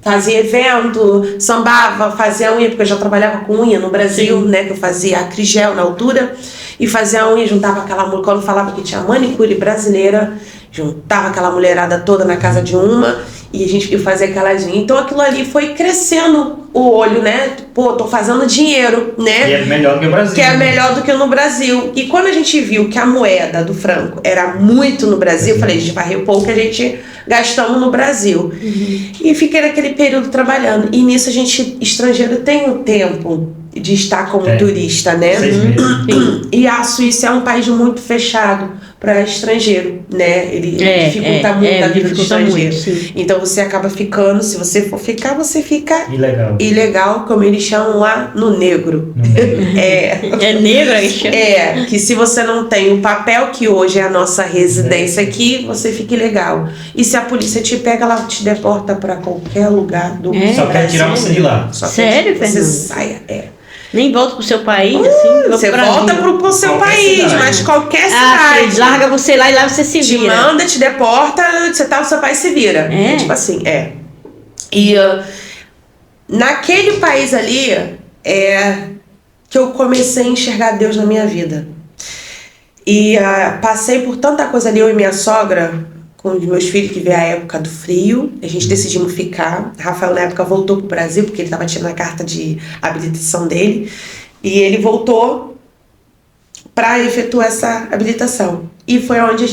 fazia evento, sambava, fazia unha, porque eu já trabalhava com unha no Brasil, né, que eu fazia acrigel na altura, e fazia unha, juntava aquela mulher, quando falava que tinha manicure brasileira, juntava aquela mulherada toda na casa de uma, e a gente fazia aquelas unhas. Então aquilo ali foi crescendo o olho, né, tô fazendo dinheiro, né. E é melhor do que o Brasil. Que é melhor do que no Brasil. E quando a gente viu que a moeda do franco era muito no Brasil, eu falei, a gente vai repor o que a gente gastamos no Brasil. E fiquei naquele período trabalhando. E nisso estrangeiro tem um tempo de estar como turista, né? 6 meses. E a Suíça é um país muito fechado para estrangeiro, né? Ele dificulta muito a vida do estrangeiro. Então você acaba ficando, se você for ficar, você fica ilegal, como eles chamam lá, no negro. É negro aí chama? Que se você não tem o papel, que hoje é a nossa residência aqui, você fica ilegal. E se a polícia te pega, ela te deporta para qualquer lugar do mundo. Só quer tirar você de lá. Sério, Fernanda? Você Fernanda? saia, Nem volta pro seu país, assim? Você volta pro seu Qualquer país, cidade. mas qualquer cidade. Larga você lá e lá você se Te vira. manda, te deporta, você tá no seu país, se vira. Tipo assim, E naquele país ali, que eu comecei a enxergar Deus na minha vida. E passei por tanta coisa ali, eu e minha sogra, com os meus filhos, que veio a época do frio, a gente decidimos ficar. Rafael na época voltou pro Brasil, porque ele estava tirando a carta de habilitação dele, e ele voltou para efetuar essa habilitação. E foi onde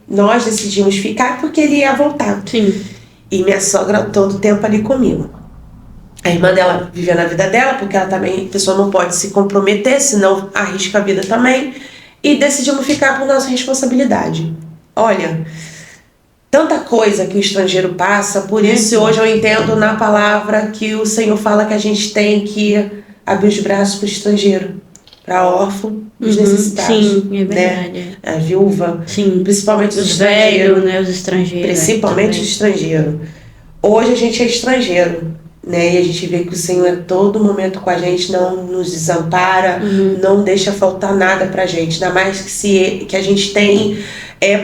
nós decidimos ficar, porque ele ia voltar. Sim. E minha sogra todo o tempo ali comigo. A irmã dela vivia na vida dela, porque ela também, a pessoa não pode se comprometer, senão arrisca a vida também. E decidimos ficar por nossa responsabilidade. Olha, tanta coisa que o estrangeiro passa, por isso hoje eu entendo na palavra que o Senhor fala que a gente tem que abrir os braços para o estrangeiro, para órfão, os necessitados. Sim, é verdade. Né? A viúva, principalmente os velhos, né, os estrangeiros. Principalmente os estrangeiros. Hoje a gente é estrangeiro, né? E a gente vê que o Senhor é todo momento com a gente, não nos desampara, não deixa faltar nada pra gente, ainda mais que a gente tem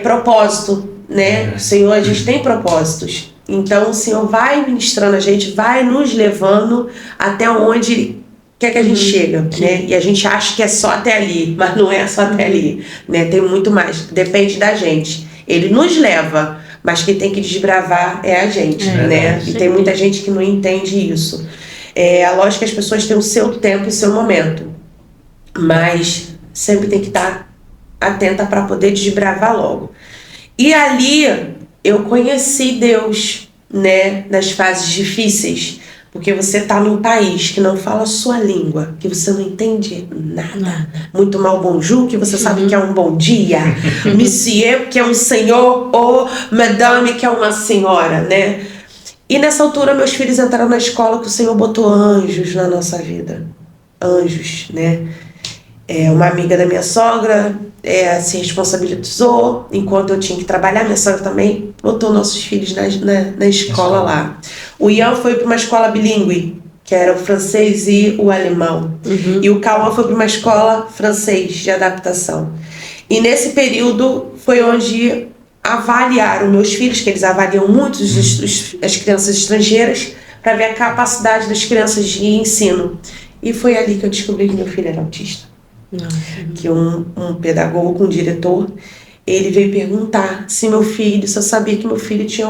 propósito, né? O Senhor, a gente tem propósitos. Então o Senhor vai ministrando a gente, vai nos levando até onde quer que a gente chega, né? E a gente acha que é só até ali, mas não é só até ali, né? Tem muito mais, depende da gente. Ele nos leva, mas quem tem que desbravar é a gente, né? E tem muita gente que não entende isso. Lógico que as pessoas têm o seu tempo e o seu momento, mas sempre tem que estar atenta para poder desbravar logo. E ali eu conheci Deus, né? Nas fases difíceis, Porque você está num país que não fala a sua língua, que você não entende nada. Muito mal bonjour, que você sabe que é um bom dia. Monsieur, que é um senhor, ou madame, que é uma senhora, né? E nessa altura meus filhos entraram na escola que o Senhor botou anjos na nossa vida. Anjos, né? Uma amiga da minha sogra se responsabilizou, enquanto eu tinha que trabalhar, minha sogra também botou nossos filhos na escola lá. O Ian foi para uma escola bilíngue, que era o francês e o alemão. E o Cauã foi para uma escola francês de adaptação. E nesse período foi onde avaliaram meus filhos, que eles avaliam muito as crianças estrangeiras, para ver a capacidade das crianças de ensino. E foi ali que eu descobri que meu filho era autista. Que um pedagogo, um diretor, ele veio perguntar se eu sabia que meu filho tinha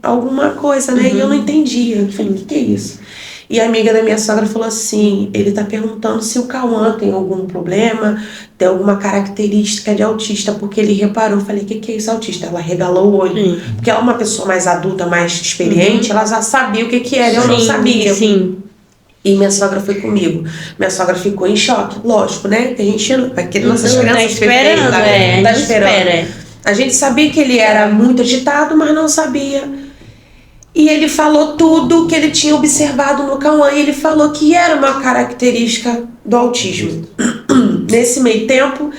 alguma coisa, né? E eu não entendia. Eu falei, o que é isso? E a amiga da minha sogra falou assim, ele tá perguntando se o Cauã tem algum problema, tem alguma característica de autista, porque ele reparou. Eu falei, o que é isso, autista? Ela regalou o olho. Porque ela é uma pessoa mais adulta, mais experiente, ela já sabia o que era, eu não sabia. Sim. E minha sogra foi comigo. Minha sogra ficou em choque, lógico, né? Que a gente vai querer nossas crianças perfeitas. Tá esperando. A gente sabia que ele era muito agitado, mas não sabia. E ele falou tudo que ele tinha observado no Cauã. E ele falou que era uma característica do autismo. Nesse meio tempo,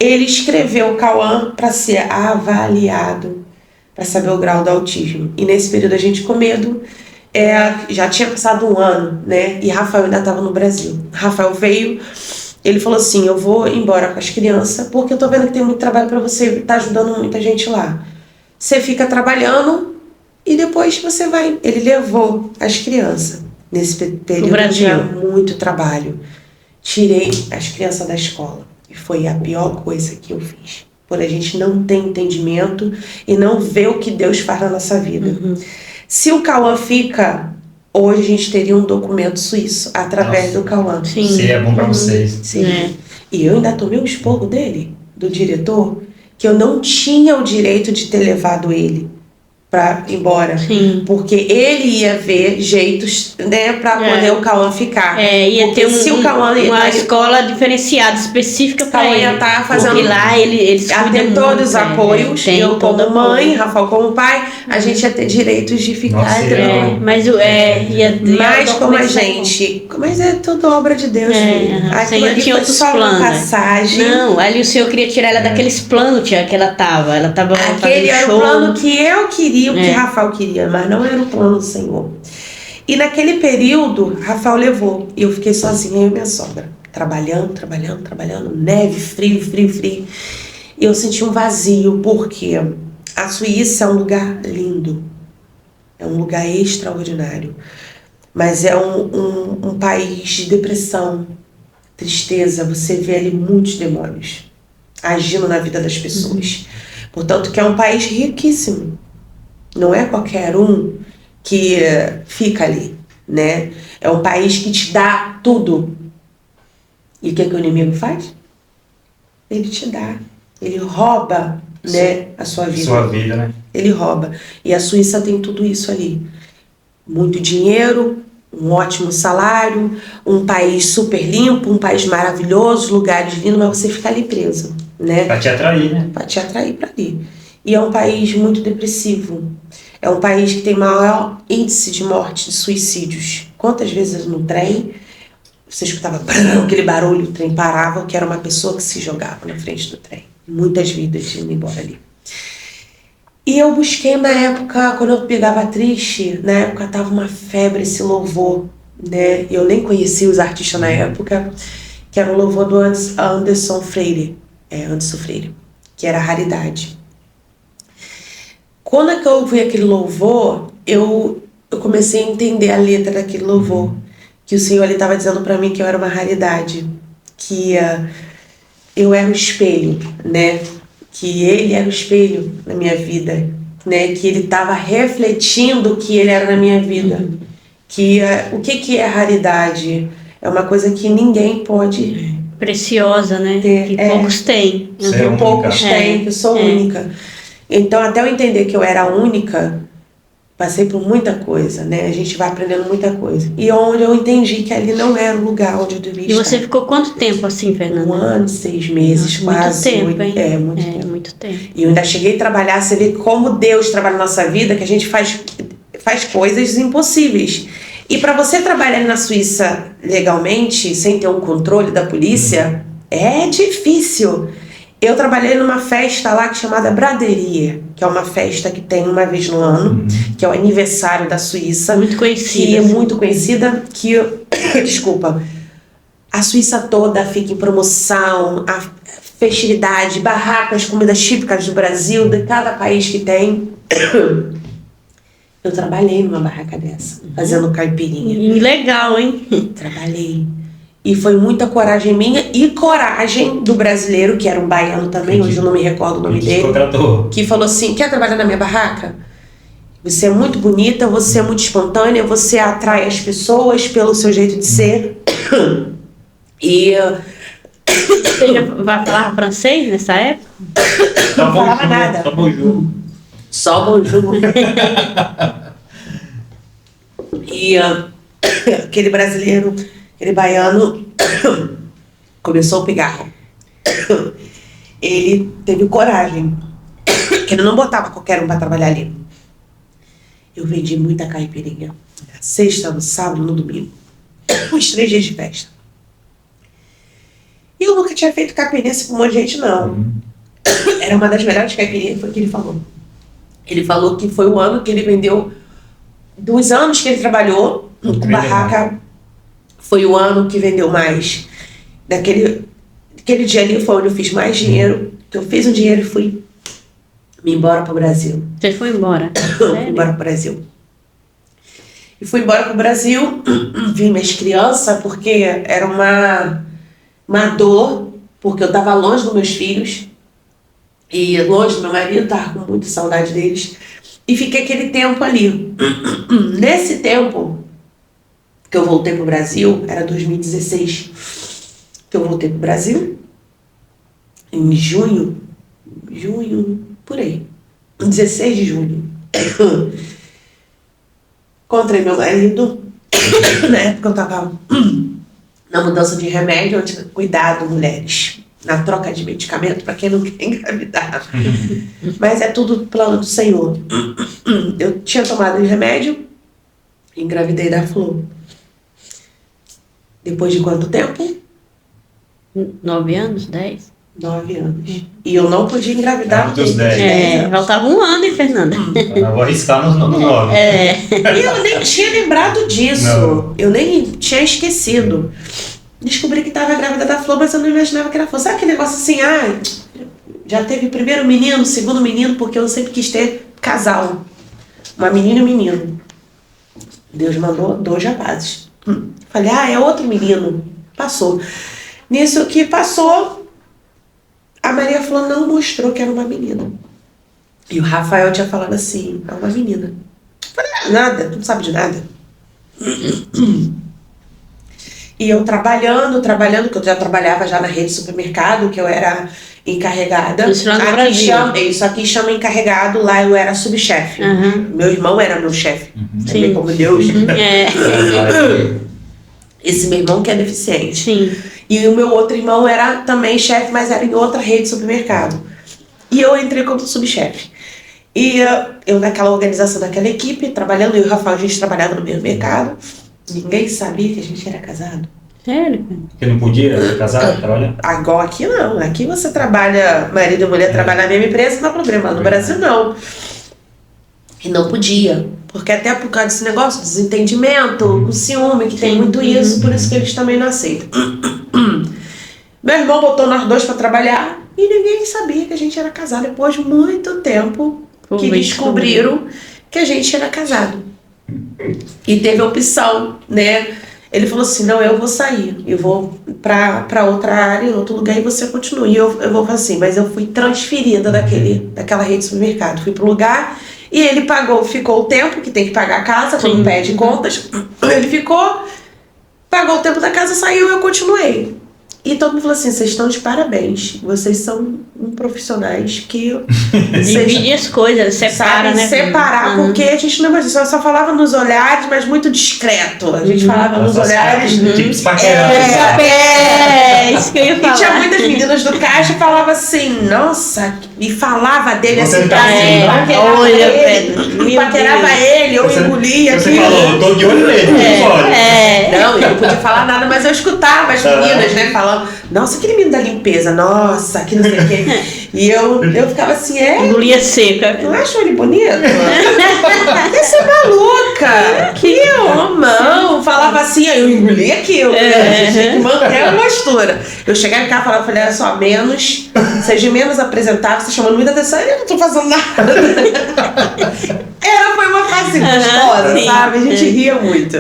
ele escreveu o Cauã para ser avaliado, para saber o grau do autismo. E nesse período a gente com medo. Já tinha passado um ano, né? E Rafael ainda estava no Brasil. Rafael veio, ele falou assim, eu vou embora com as crianças, porque eu tô vendo que tem muito trabalho para você, tá ajudando muita gente lá. Você fica trabalhando e depois você vai. Ele levou as crianças. Nesse período tinha muito trabalho. Tirei as crianças da escola. E foi a pior coisa que eu fiz. Por a gente não ter entendimento e não ver o que Deus faz na nossa vida. Se o Cauã fica, hoje a gente teria um documento suíço através do Cauã. Sim. Seria bom pra vocês. Sim. E eu ainda tomei um esporro dele, do diretor, que eu não tinha o direito de ter levado ele pra ir embora. Sim. Porque ele ia ver jeitos, né, pra poder o Cauã ficar. Ia porque ter uma escola diferenciada, específica para ele. Ia estar fazendo. Porque lá eles ia ter todos os apoios. Eu como mãe, Rafael como pai, a gente ia ter direitos de ficar. Mas como a gente. Mas é tudo obra de Deus, filho. Aquilo ali tinha outros só planos. Uma passagem. Não, ali o Senhor queria tirar ela daqueles planos, tia, que ela tava. Ela tava aquele era o plano que eu queria, o que Rafael queria, mas não era o plano do Senhor. E naquele período, Rafael levou. E eu fiquei sozinha, eu e minha sogra. Trabalhando. Neve, frio. E eu senti um vazio, porque a Suíça é um lugar lindo. É um lugar extraordinário. Mas é um país de depressão, tristeza. Você vê ali muitos demônios agindo na vida das pessoas. Portanto, que é um país riquíssimo. Não é qualquer um que fica ali, né? É um país que te dá tudo. E o que o inimigo faz? Ele te dá. Ele rouba, né, a sua vida. Sua vida, né? Ele rouba. E a Suíça tem tudo isso ali. Muito dinheiro, um ótimo salário, um país super limpo, um país maravilhoso, lugares lindos, mas você fica ali preso, né? Pra te atrair, né? Pra te atrair pra ali. E é um país muito depressivo. É um país que tem maior índice de morte, de suicídios. Quantas vezes no trem, você escutava aquele barulho, o trem parava, que era uma pessoa que se jogava na frente do trem. Muitas vidas indo embora ali. E eu busquei na época, quando eu pegava triste, na época tava uma febre esse louvor, né? Eu nem conhecia os artistas na época, que era o louvor do Anderson Freire, que era Raridade. Quando é que eu ouvi aquele louvor, eu comecei a entender a letra daquele louvor. Que o Senhor estava dizendo para mim que eu era uma raridade. Que eu era o espelho, né? Que Ele era o espelho na minha vida. Né? Que Ele estava refletindo o que Ele era na minha vida. Que o que é raridade? É uma coisa que ninguém pode... Preciosa, né? Que poucos têm. Poucos têm, que eu sou única. Então, até eu entender que eu era única, Passei por muita coisa, né? A gente vai aprendendo muita coisa. E onde eu entendi que ali não era o lugar onde eu devia estar. E você ficou quanto tempo assim, Fernanda? 1 ano, 6 meses, quase. Muito tempo, hein? Muito tempo. Muito tempo. E eu ainda cheguei a trabalhar, você vê como Deus trabalha na nossa vida, que a gente faz coisas impossíveis. E para você trabalhar na Suíça legalmente, sem ter um controle da polícia, é difícil. Eu trabalhei numa festa lá chamada Braderie, que é uma festa que tem uma vez no ano, que é o aniversário da Suíça. Muito conhecida. Que é muito conhecida, que, desculpa, a Suíça toda fica em promoção, a festividade, barracas, comidas típicas do Brasil, de cada país que tem. Eu trabalhei numa barraca dessa, fazendo caipirinha. Legal, hein? Trabalhei. E foi muita coragem minha e coragem do brasileiro, que era um baiano também, hoje eu não me recordo o nome dele. Contratou. Que falou assim, quer trabalhar na minha barraca? Você é muito bonita, você é muito espontânea, você atrai as pessoas pelo seu jeito de ser. E... Você já vai falar francês nessa época? Não falava nada. Só bonjour. Só bonjour. E aquele brasileiro, aquele baiano, começou o pigarro. Ele teve coragem, que ele não botava qualquer um para trabalhar ali. Eu vendi muita caipirinha, na sexta, no sábado, no domingo, uns 3 dias de festa. E eu nunca tinha feito caipirinha assim com um monte de gente, não. Era uma das melhores caipirinhas, foi o que ele falou. Ele falou que foi o ano que ele vendeu, dos anos que ele trabalhou com barraca, foi o ano que vendeu mais. Aquele dia ali foi onde eu fiz mais dinheiro, que eu fiz o dinheiro e fui me embora para o Brasil. Você foi embora? Fui embora para o Brasil. E fui embora para o Brasil, vi minhas crianças, porque era uma dor, porque eu estava longe dos meus filhos, e longe do meu marido, estava com muita saudade deles, e fiquei aquele tempo ali. Nesse tempo que eu voltei para o Brasil, era 2016, que eu voltei para o Brasil, em junho, por aí, 16 de junho. Encontrei meu marido, na época eu estava na mudança de remédio, eu tinha cuidado, mulheres, na troca de medicamento para quem não quer engravidar. Mas é tudo plano do Senhor. Eu tinha tomado o remédio, engravidei da Flor. Depois de quanto tempo? 9 anos? 10? 9 anos. E eu não podia engravidar dos 10. Faltava 1 ano, hein, Fernanda? Eu vou arriscar no 9. E eu nem tinha lembrado disso. Não. Eu nem tinha esquecido. Descobri que estava grávida da Flor, mas eu não imaginava que era Flor. Sabe aquele negócio assim, já teve primeiro menino, segundo menino, porque eu sempre quis ter casal. Uma menina e um menino. Deus mandou 2 rapazes. Falei, é outro menino. Passou. Nisso que passou, a Maria Flor não mostrou que era uma menina. E o Rafael tinha falado assim, é uma menina. Falei, nada, tu não sabe de nada. E eu trabalhando, que eu já trabalhava já na rede de supermercado, que eu era encarregada. Isso lá no Brasil. Aqui chama encarregado, lá eu era subchefe. Meu irmão era meu chefe. Você vê como Deus. Esse meu irmão que é deficiente. Sim. E o meu outro irmão era também chefe, mas era em outra rede de supermercado. E eu entrei como subchefe. E eu naquela organização daquela equipe, trabalhando, eu e o Rafael, a gente trabalhava no mesmo mercado. Ninguém sabia que a gente era casado. Sério? Porque não podia casar, trabalhar? Agora aqui não. Aqui você trabalha, marido e mulher trabalham na mesma empresa, não há problema. No Brasil não. E não podia. Porque até por causa desse negócio, desentendimento, o ciúme, que tem muito isso, por isso que eles também não aceitam. Meu irmão botou nós 2 para trabalhar e ninguém sabia que a gente era casado. Depois de muito tempo que descobriram que a gente era casado. E teve a opção, né? Ele falou assim, não, eu vou sair, eu vou pra outra área, em outro lugar, e você continua. E eu vou fazer assim, mas eu fui transferida daquela rede de supermercado. Fui pro lugar e ele ficou o tempo que tem que pagar a casa, quando pede contas. Ele ficou, pagou o tempo da casa, saiu e eu continuei. E todo mundo falou assim, vocês estão de parabéns. Vocês são profissionais que... Dividir as coisas, separa, né? Separar, porque a gente não só falava nos olhares, mas muito discreto. A gente falava nos olhares... Tipo, espaquerando. Isso que eu ia falar. E tinha muitas meninas do caixa que falavam assim, nossa, e falava dele Você assim, tá assim, paquerava olha, ele, Pedro, paquerava ele, eu engolia Você aquilo. falou, tô de olho nele, Não, eu não podia falar nada, mas eu escutava as meninas, né, falando, nossa, aquele menino da limpeza, nossa, que não sei o quê. E eu ficava assim, Engolia seca. não achou ele bonito? Essa é maluca! Que homão! Falava assim, aí eu engoli aquilo. Né? Tinha que manter a postura. Eu chegava em casa e falava, olha só, seja menos apresentável, você chamando muita atenção, eu não tô fazendo nada. Foi uma fase gostosa, sabe? A gente ria muito.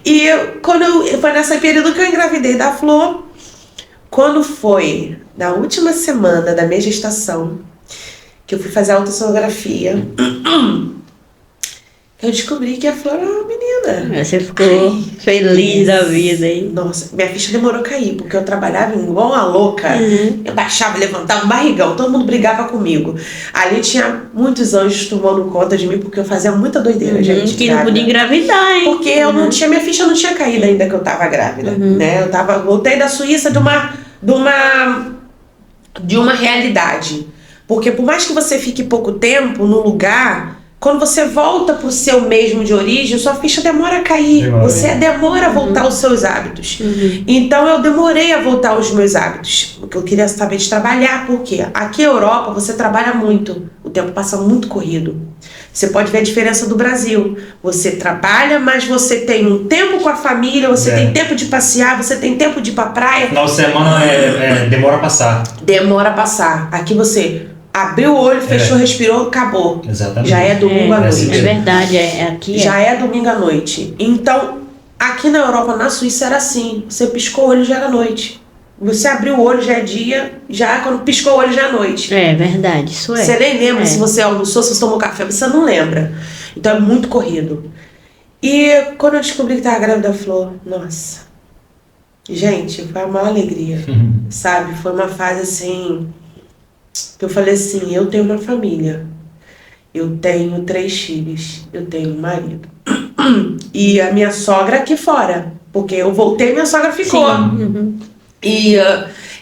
E foi nesse período que eu engravidei da Flor. Quando foi na última semana da minha gestação, que eu fui fazer a ultrassonografia, eu descobri que a Flor era uma menina. Você ficou feliz da vida, hein? Nossa, minha ficha demorou a cair, porque eu trabalhava igual uma louca. Eu baixava, levantava um barrigão, todo mundo brigava comigo. Ali tinha muitos anjos tomando conta de mim, porque eu fazia muita doideira, gente. Que não podia engravidar, hein? Porque eu não tinha, minha ficha não tinha caído ainda que eu tava grávida, né? Voltei da Suíça de uma realidade. Porque por mais que você fique pouco tempo no lugar, quando você volta pro seu mesmo de origem, sua ficha demora a cair. Você demora a voltar aos seus hábitos. Então eu demorei a voltar aos meus hábitos. Porque eu queria saber de trabalhar. Por quê? Aqui na Europa você trabalha muito. O tempo passa muito corrido. Você pode ver a diferença do Brasil. Você trabalha, mas você tem um tempo com a família, você tem tempo de passear, você tem tempo de ir pra praia. Final de semana demora a passar. Demora a passar. Aqui você abriu o olho, fechou, respirou, acabou. Exatamente. Já é domingo à noite. É verdade, aqui Já é domingo à noite. Então, aqui na Europa, na Suíça, era assim. Você piscou o olho, já era noite. Você abriu o olho, já é dia. Já quando piscou o olho, já é noite. É verdade, isso é. Você nem lembra se você almoçou, se você tomou café. Você não lembra. Então, é muito corrido. E quando eu descobri que estava grávida da Flor, nossa. Gente, foi uma alegria. Sabe? Foi uma fase assim... que eu falei assim, eu tenho uma família, eu tenho 3 filhos, eu tenho um marido. E a minha sogra aqui fora, porque eu voltei e minha sogra ficou. E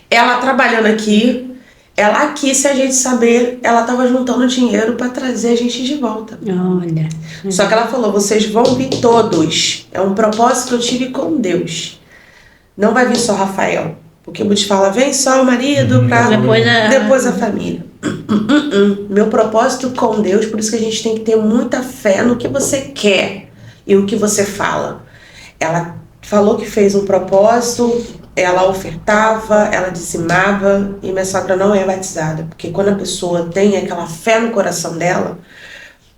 ela trabalhando aqui, ela aqui, se a gente saber, ela estava juntando dinheiro para trazer a gente de volta. Olha. Só que ela falou, vocês vão vir todos. É um propósito que eu tive com Deus. Não vai vir só Rafael. Porque o Budi fala, vem só o marido para depois a família. Meu propósito com Deus, por isso que a gente tem que ter muita fé no que você quer e o que você fala. Ela falou que fez um propósito, ela ofertava, ela dizimava, e minha sogra não é batizada. Porque quando a pessoa tem aquela fé no coração dela,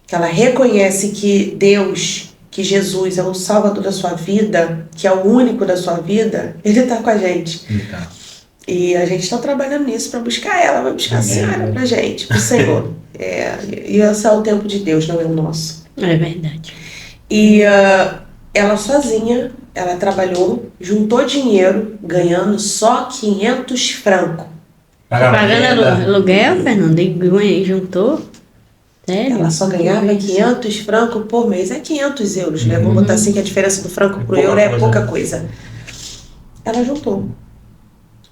que ela reconhece que Deus... que Jesus é o salvador da sua vida, que é o único da sua vida, ele está com a gente. E a gente está trabalhando nisso para buscar ela, vai buscar a senhora pra gente, pro Senhor. E esse é o tempo de Deus, não é o nosso. É verdade. E ela sozinha, ela trabalhou, juntou dinheiro, ganhando só 500 francos. Pagando aluguel, Fernando, e juntou? Sério? Ela só ganhava 500 francos por mês. É 500 euros, né? Vamos botar assim que a diferença do franco pro euro é pouca coisa. Ela juntou.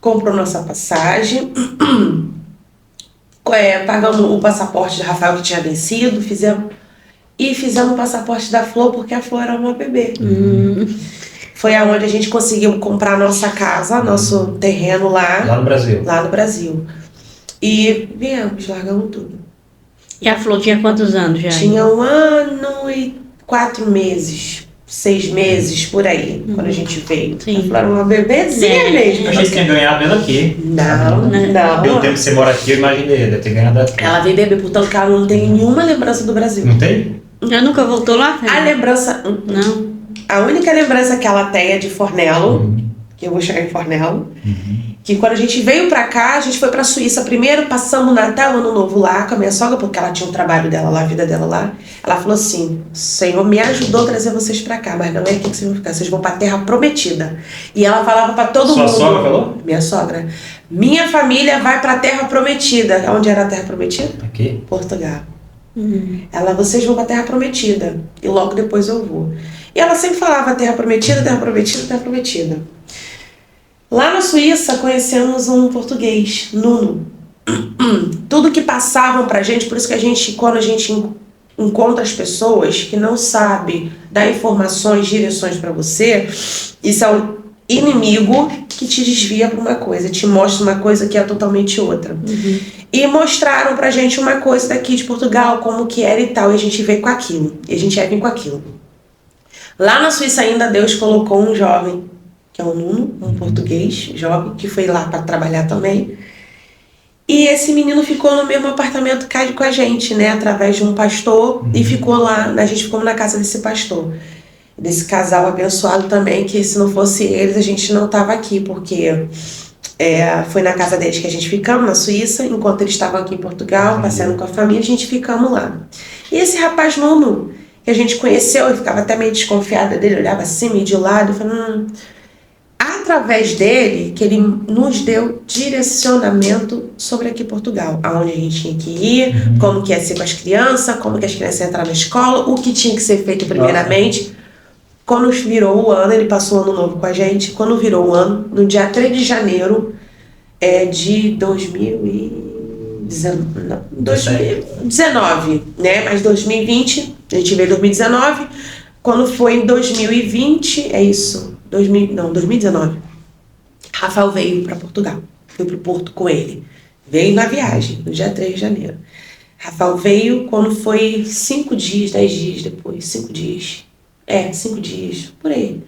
Comprou nossa passagem. Pagamos o passaporte de Rafael que tinha vencido. Fizemos o passaporte da Flor, porque a Flor era uma bebê. Foi aonde a gente conseguiu comprar nossa casa, nosso terreno lá. Lá no Brasil. Lá no Brasil. E viemos, largamos tudo. E a Flor tinha quantos anos já? Tinha 1 ano e 4 meses, 6 meses, por aí, quando a gente veio. Sim. A Flor era uma bebezinha mesmo. Eu achei que tinha ganhado ela aqui. Não. Pelo tempo que você mora aqui, eu imaginei, deve ter ganhado aqui. Ela veio beber, portanto que ela não tem nenhuma lembrança do Brasil. Não tem? Já nunca voltou lá, Fernando? A lembrança... Não. A única lembrança que ela tem é de Fornello, que eu vou chegar em Fornello. que quando a gente veio pra cá, a gente foi pra Suíça primeiro, passamos o Natal, Ano Novo lá com a minha sogra, porque ela tinha um trabalho dela lá, a vida dela lá. Ela falou assim: o Senhor me ajudou a trazer vocês pra cá, mas não é aqui que vocês vão ficar, vocês vão pra Terra Prometida. E ela falava pra todo mundo. Sua sogra falou? Minha sogra. Minha família vai pra Terra Prometida. Onde era a Terra Prometida? Aqui. Portugal. Ela, vocês vão pra Terra Prometida. E logo depois eu vou. E ela sempre falava Terra Prometida, Terra Prometida, Terra Prometida. Lá na Suíça, conhecemos um português, Nuno. Tudo que passavam pra gente, por isso que a gente, quando a gente encontra as pessoas que não sabem dar informações, direções pra você, isso é um inimigo que te desvia pra uma coisa, te mostra uma coisa que é totalmente outra. E mostraram pra gente uma coisa daqui de Portugal, como que era e tal, e a gente veio com aquilo, e a gente ia vir com aquilo. Lá na Suíça ainda Deus colocou um jovem, que é o Nuno, um português jovem, que foi lá para trabalhar também. E esse menino ficou no mesmo apartamento com a gente, né, através de um pastor, e ficou lá, a gente ficou na casa desse pastor, desse casal abençoado também, que se não fosse eles a gente não tava aqui, porque foi na casa deles que a gente ficamos, na Suíça, enquanto eles estavam aqui em Portugal, passeando com a família, a gente ficamos lá. E esse rapaz Nuno, que a gente conheceu, eu ficava até meio desconfiada dele, olhava assim, meio de lado, eu falei, através dele, que ele nos deu direcionamento sobre aqui Portugal, aonde a gente tinha que ir, como que ia ser com as crianças, como que as crianças iam entrar na escola, o que tinha que ser feito primeiramente. Quando virou o ano, ele passou o ano novo com a gente, quando virou o ano, no dia 3 de janeiro de 2019, né? Mas 2020, a gente veio em 2019, quando foi em 2020, 2019, Rafael veio para Portugal, fui pro Porto com ele, veio na viagem, no dia 3 de janeiro. Rafael veio quando foi 5 dias, 10 dias depois, 5 dias, 5 dias, por aí.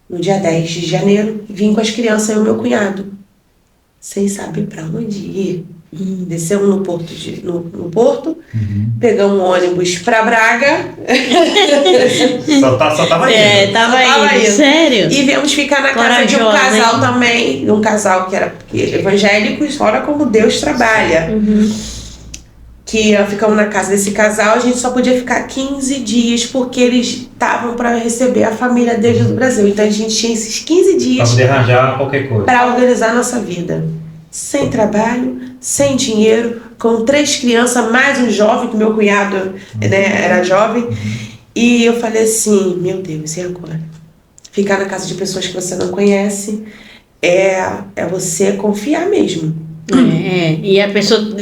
No dia 10 de janeiro, vim com as crianças e o meu cunhado, sem saber para onde ir. Descemos no Porto, pegamos um ônibus para Braga. Só tava indo. Tava indo. Sério? E viemos ficar na casa de um casal também, um casal que era evangélicos. Olha como Deus trabalha. Que ficamos na casa desse casal, a gente só podia ficar 15 dias, porque eles estavam para receber a família deles do Brasil. Então a gente tinha esses 15 dias para poder arranjar qualquer coisa, para organizar a nossa vida. Sem trabalho, sem dinheiro, com 3 crianças, mais um jovem, que meu cunhado era jovem. E eu falei assim, meu Deus, e agora? Ficar na casa de pessoas que você não conhece é você confiar mesmo. E a pessoa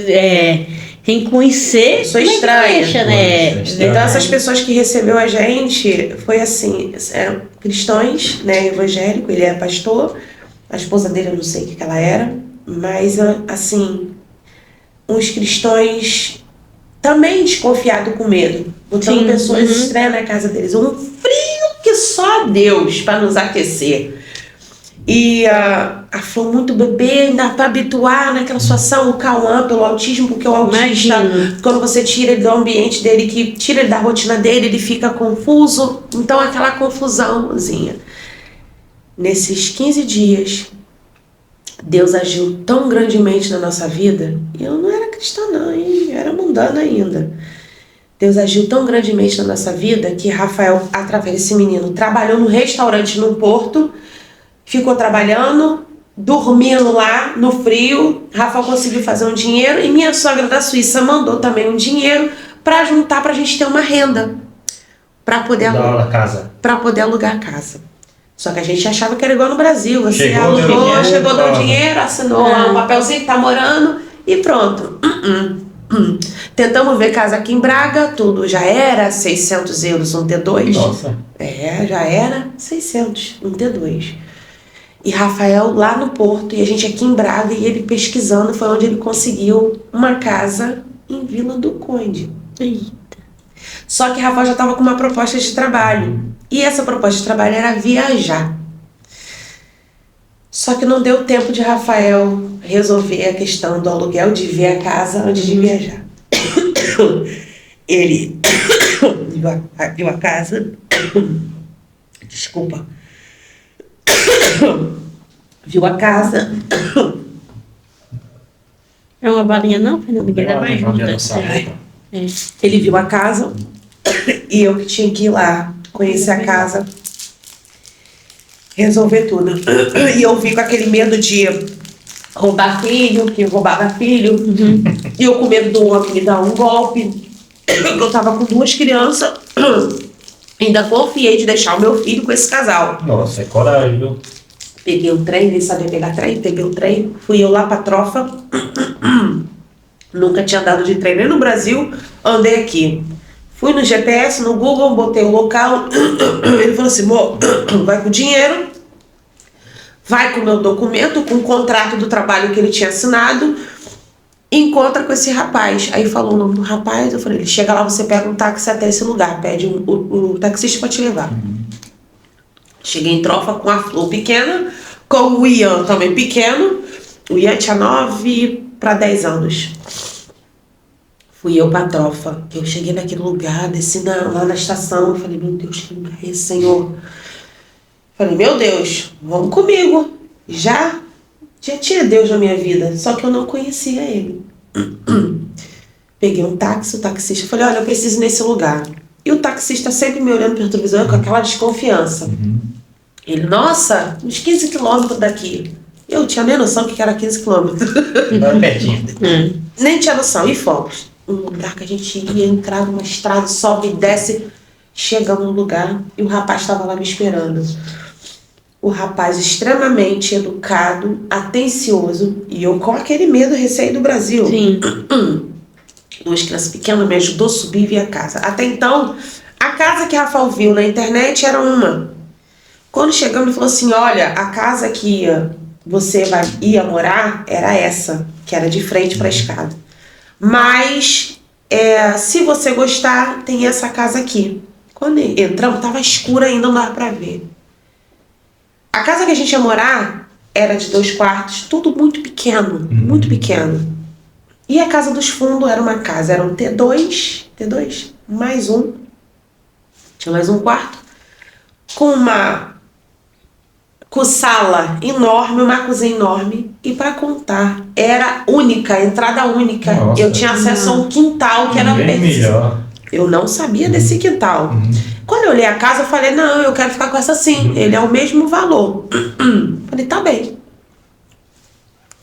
tem que conhecer. Sou estranha. Né? Então essas pessoas que recebeu a gente foi assim, eram cristãos, né, evangélico, ele é pastor, a esposa dele eu não sei o que ela era. Mas, assim, uns cristãos também desconfiados com medo, botando pessoas estranhas na casa deles. Um frio que só Deus para nos aquecer. E foi muito bebê, ainda para habituar naquela situação, o Cauã pelo autismo, porque o autista, quando você tira ele do ambiente dele, que tira ele da rotina dele, ele fica confuso. Então, aquela confusãozinha. Nesses 15 dias, Deus agiu tão grandemente na nossa vida, e eu não era cristã não, eu era mundana ainda. Deus agiu tão grandemente na nossa vida que Rafael, através desse menino, trabalhou no restaurante no Porto, ficou trabalhando, dormindo lá no frio. Rafael conseguiu fazer um dinheiro e minha sogra da Suíça mandou também um dinheiro para juntar pra gente ter uma renda para poder alugar casa. Só que a gente achava que era igual no Brasil. Você alugou, chegou, deu dinheiro, assinou lá um papelzinho que tá morando e pronto. Tentamos ver casa aqui em Braga, tudo já era 600 euros um T2. Nossa. Já era 600 um T2. E Rafael lá no Porto e a gente aqui em Braga e ele pesquisando foi onde ele conseguiu uma casa em Vila do Conde. Só que Rafael já estava com uma proposta de trabalho. E essa proposta de trabalho era viajar. Só que não deu tempo de Rafael resolver a questão do aluguel, de ver a casa antes de viajar. Ele viu a casa. Desculpa. viu a casa. É uma balinha não, Fernanda? Que dá mais Olha, ajuda. sabe? É. Ele viu a casa e eu que tinha que ir lá conhecer a casa, resolver tudo. E eu vi com aquele medo de roubar filho, que roubava filho. E eu com medo do homem me dar um golpe. Eu tava com 2 crianças. Ainda confiei de deixar o meu filho com esse casal. Nossa, é coragem, viu? Peguei o trem, nem sabia pegar trem, peguei o trem, fui eu lá pra Trofa. Nunca tinha andado de trem nem no Brasil, andei aqui. Fui no GPS, no Google, botei o local. Ele falou assim, amor, vai com dinheiro, vai com o meu documento, com o contrato do trabalho que ele tinha assinado, encontra com esse rapaz. Aí falou o nome do rapaz, eu falei, ele chega lá, você pega um táxi até esse lugar, pede o taxista pra te levar. Cheguei em Trofa com a Flor pequena, com o Ian também pequeno. O Ian tinha 9 para 10 anos. Fui eu pra Trofa. Eu cheguei naquele lugar, desci lá na estação. Eu falei, meu Deus, que lugar é esse, Senhor? Falei, meu Deus, vamos comigo. Já tinha Deus na minha vida, só que eu não conhecia ele. Peguei um táxi, o taxista, falei, olha, eu preciso ir nesse lugar. E o taxista sempre me olhando pelo televisor com aquela desconfiança. Ele, nossa, uns 15 quilômetros daqui. Eu tinha nem noção que era 15 quilômetros. Vai pertinho. Nem tinha noção. E fomos. Um lugar que a gente ia entrar numa estrada, sobe e desce. Chegamos no lugar e o rapaz estava lá me esperando. O rapaz extremamente educado, atencioso. E eu com aquele medo, receio do Brasil. Sim. 2 crianças pequenas, me ajudou a subir e ver a casa. Até então, a casa que Rafael viu na internet era uma. Quando chegamos, ele falou assim, olha, a casa que você ia morar era essa, que era de frente para a escada. Mas, se você gostar, tem essa casa aqui. Quando entramos, estava escuro ainda, não dava para ver. A casa que a gente ia morar era de 2 quartos, tudo muito pequeno, muito pequeno. E a casa dos fundos era uma casa, era um T2, mais um. Tinha mais um quarto, com sala enorme, uma cozinha enorme. E para contar, era única, entrada única. Nossa. Eu tinha acesso a um quintal que era Bem melhor. Eu não sabia desse quintal. Quando eu olhei a casa, eu falei, não, eu quero ficar com essa sim. Ele é o mesmo valor. Falei, tá bem.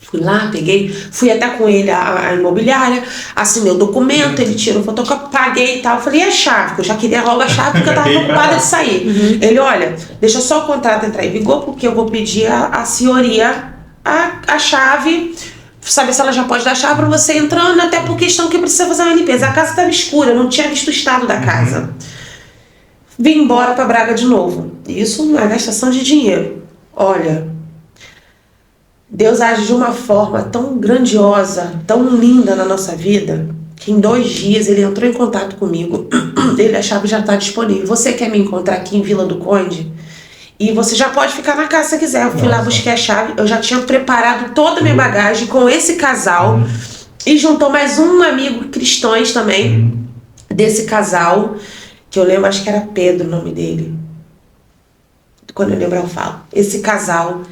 Fui lá, fui até com ele a imobiliária, assinei o documento, ele tirou fotocópia, paguei e tal. Eu falei, e a chave? Porque eu já queria logo a chave, porque eu tava preocupada de sair. Ele, olha, deixa só o contrato entrar em vigor, porque eu vou pedir a senhoria a chave, saber se ela já pode dar a chave pra você entrando, até por questão que precisa fazer uma limpeza. A casa estava escura, eu não tinha visto o estado da casa. Vim embora pra Braga de novo. Isso não é gastação de dinheiro. Olha, Deus age de uma forma tão grandiosa, tão linda na nossa vida, que em 2 dias ele entrou em contato comigo. A chave já está disponível. Você quer me encontrar aqui em Vila do Conde? E você já pode ficar na casa se quiser. Eu fui lá, busquei a chave. Eu já tinha preparado toda a minha bagagem com esse casal. E juntou mais um amigo cristãos também, desse casal, que eu lembro, acho que era Pedro o nome dele. Quando eu lembro, eu falo. Esse casal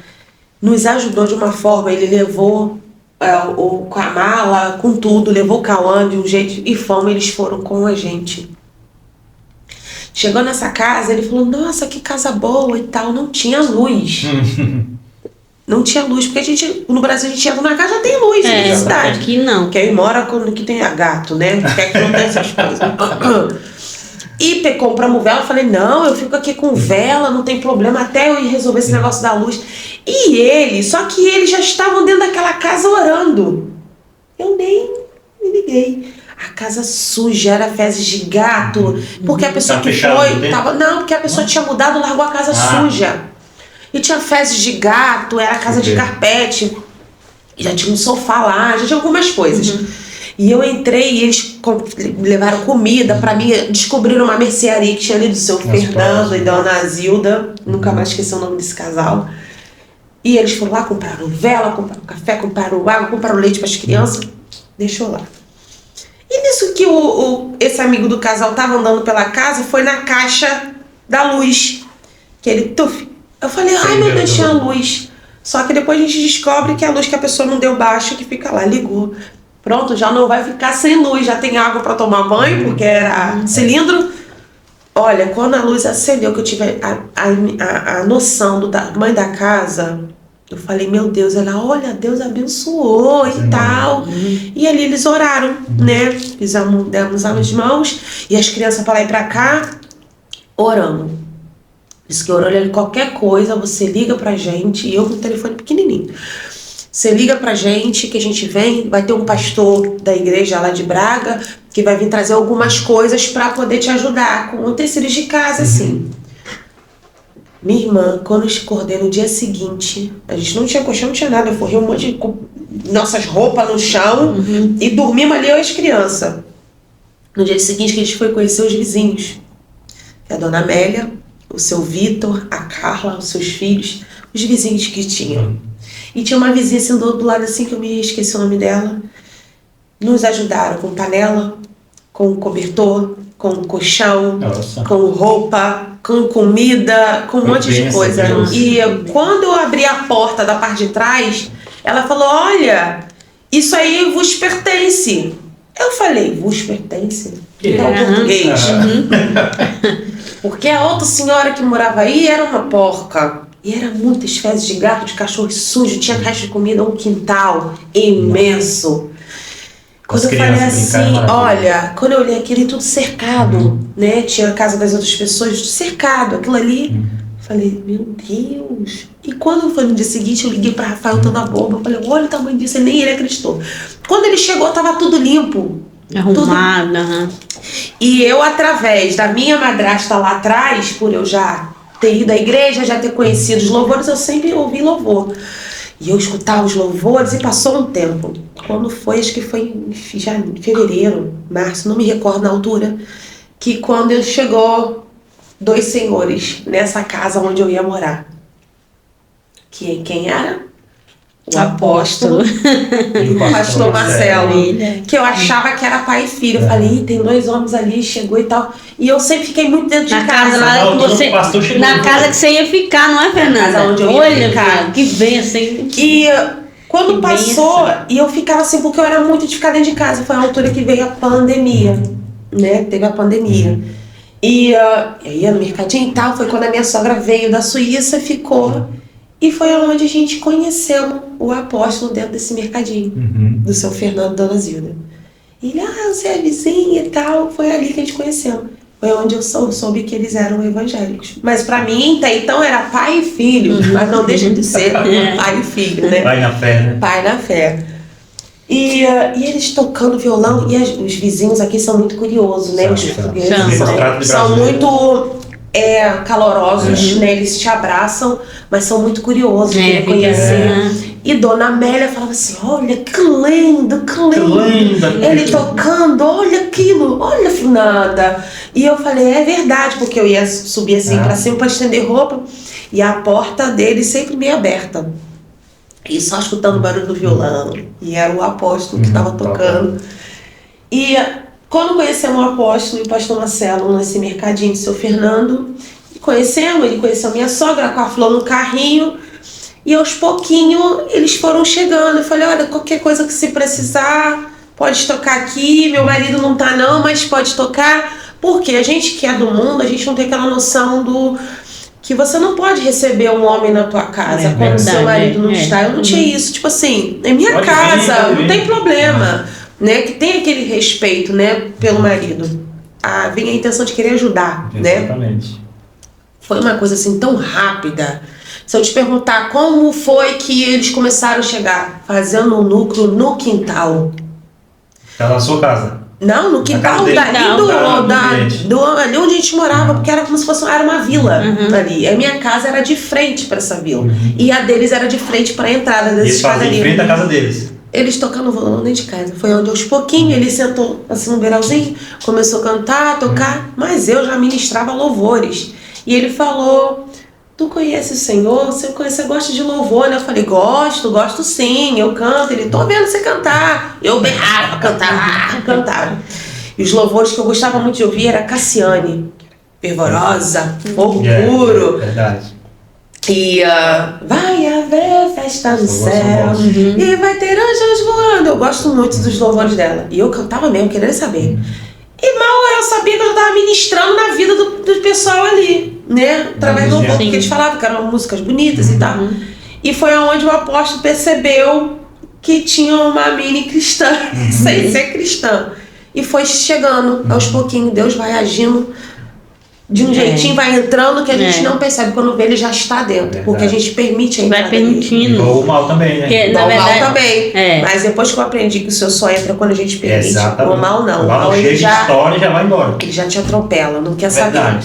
nos ajudou de uma forma, ele levou com a mala, com tudo, levou o Cauã de um jeito, e eles foram com a gente. Chegou nessa casa, ele falou, nossa, que casa boa e tal, não tinha luz. Não tinha luz, porque no Brasil a gente entra na casa, já tem luz, na cidade. Aqui não. Porque aí mora quando que tem gato, né? Quer que não tem essas coisas. E compramos vela, eu falei, não, eu fico aqui com vela, não tem problema, até eu ir resolver esse negócio da luz. E só que eles já estavam dentro daquela casa orando. Eu nem me liguei. A casa suja, era fezes de gato, porque a pessoa que foi, porque a pessoa tinha mudado, largou a casa suja. E tinha fezes de gato, era casa de carpete, já tinha um sofá lá, já tinha algumas coisas. E eu entrei e eles levaram comida pra mim, descobriram uma mercearia que tinha ali do seu Fernando e da Dona Zilda, nunca mais esqueci o nome desse casal. E eles foram lá, compraram vela, compraram café, compraram água, compraram leite para as crianças, deixou lá. E nisso que esse amigo do casal tava andando pela casa, foi na caixa da luz, que ele, eu falei, ai meu Deus, tinha luz. Só que depois a gente descobre que a luz que a pessoa não deu baixa, que fica lá, ligou. Pronto, já não vai ficar sem luz, já tem água para tomar banho, porque era cilindro. Olha, quando a luz acendeu, que eu tive a noção do tamanho da casa, eu falei, meu Deus, ela, olha, Deus abençoou e tal. E ali eles oraram, né? Demos as mãos e as crianças para lá e para cá, orando. Diz que orando qualquer coisa, você liga pra gente, e eu com o telefone pequenininho. Você liga pra gente, que a gente vem, vai ter um pastor da igreja lá de Braga, que vai vir trazer algumas coisas pra poder te ajudar com utensílios de casa, assim. Minha irmã, quando eu acordei no dia seguinte, a gente não tinha colchão, não tinha nada, eu forrei um monte de nossas roupas no chão e dormimos ali eu e as crianças. No dia seguinte que a gente foi conhecer os vizinhos, a dona Amélia, o seu Vitor, a Carla, os seus filhos, os vizinhos que tinham. E tinha uma vizinha assim do lado assim, que eu me esqueci o nome dela. Nos ajudaram com panela, com cobertor, com colchão, com roupa, com comida, com um monte de coisa. E quando eu abri a porta da parte de trás, ela falou, olha, isso aí vos pertence. Eu falei, vos pertence? Então, português. Porque a outra senhora que morava aí era uma porca. E era muitas fezes de gato, de cachorro sujo, tinha resto de comida, um quintal imenso. Quando eu falei assim, olha, quando eu olhei aquilo tudo cercado, né? Tinha a casa das outras pessoas cercado, aquilo ali. Falei, meu Deus. E quando foi no dia seguinte, eu liguei para Rafael toda a bomba. Falei, olha o tamanho disso, nem ele acreditou. Quando ele chegou, tava tudo limpo. Arrumado, E eu, através da minha madrasta lá atrás, por eu já ter ido à igreja, já ter conhecido os louvores, eu sempre ouvi louvor. E eu escutava os louvores e passou um tempo. Quando foi, acho que foi em fevereiro, março, não me recordo na altura, que quando chegou 2 senhores nessa casa onde eu ia morar. Quem era? O apóstolo e o pastor Marcelo, que eu achava que era pai e filho. Eu falei, tem 2 homens ali, chegou e tal. E eu sempre fiquei muito dentro de casa. Lá você, na casa que você ia ficar, não é, Fernanda? Na casa onde eu ia ficar. Que bem assim. E quando passou, e eu ficava assim, porque eu era muito de ficar dentro de casa. Foi a altura que veio a pandemia, né? Teve a pandemia. E eu ia no mercadinho e tal. Foi quando a minha sogra veio da Suíça, ficou. E foi onde a gente conheceu o apóstolo dentro desse mercadinho, do seu Fernando e Dona Zilda. E ele, você é vizinha e tal. Foi ali que a gente conheceu. Foi onde eu soube que eles eram evangélicos. Mas pra mim, até então, era pai e filho. Mas não deixa de ser pai e filho, né? Pai na fé, né? Pai na fé. E eles tocando violão. E os vizinhos aqui são muito curiosos, né? Os portugueses são muito... calorosos, né? Eles te abraçam, mas são muito curiosos de conhecer. E Dona Amélia falava assim, olha que lindo, que lindo. Ele tocando, olha aquilo, olha Fernanda. E eu falei, é verdade, porque eu ia subir assim pra cima pra estender roupa, e a porta dele sempre meio aberta. E só escutando o barulho do violão. E era o apóstolo que estava tocando. E quando conhecemos o apóstolo e o pastor Marcelo nesse mercadinho do seu Fernando, ele conheceu a minha sogra com a Flor no carrinho, e aos pouquinhos eles foram chegando. Eu falei, olha, qualquer coisa que se precisar, pode tocar aqui, meu marido não tá não, mas pode tocar, porque a gente que é do mundo, a gente não tem aquela noção do que você não pode receber um homem na tua casa quando seu marido não está. Eu não tinha isso, tipo assim, é minha casa, não tem problema. Né, que tem aquele respeito, né, pelo marido. Vem a intenção de querer ajudar, Exatamente. Né? Foi uma coisa assim tão rápida. Se eu te perguntar como foi que eles começaram a chegar, fazendo um núcleo no quintal. Tá na sua casa? Não, no quintal ali onde a gente morava, porque era como se fosse era uma vila ali. A minha casa era de frente para essa vila. E a deles era de frente para a entrada desses casas ali. Eles fazem em frente à casa deles. Eles tocando violão dentro de casa. Foi onde aos pouquinhos ele sentou assim no beiralzinho, começou a cantar, a tocar, mas eu já ministrava louvores. E ele falou, tu conhece o Senhor? Você gosta de louvor, né? Eu falei, gosto sim, eu canto. Ele, tô vendo você cantar. Eu berrava, cantava. E os louvores que eu gostava muito de ouvir era Cassiane, fervorosa, fogo puro. Verdade. E vai haver festa no céu e vai ter anjos voando. Eu gosto muito dos louvores dela. E eu cantava mesmo, querendo saber. E mal eu sabia que eu estava ministrando na vida do pessoal ali, né? Através do louvor, porque eles falavam que eram músicas bonitas e tal. E foi onde o apóstolo percebeu que tinha uma mini cristã, sem ser cristã. E foi chegando aos pouquinhos, Deus vai agindo de um jeitinho, vai entrando que a gente não percebe. Quando vê, ele já está dentro. Porque a gente permite a entrada. Vai permitindo. Ou o mal também, né? Porque, O mal também. Mas depois que eu aprendi que o seu só entra quando a gente permite, o mal não. O mal chega de história e já vai embora. Ele já te atropela, não quer saber.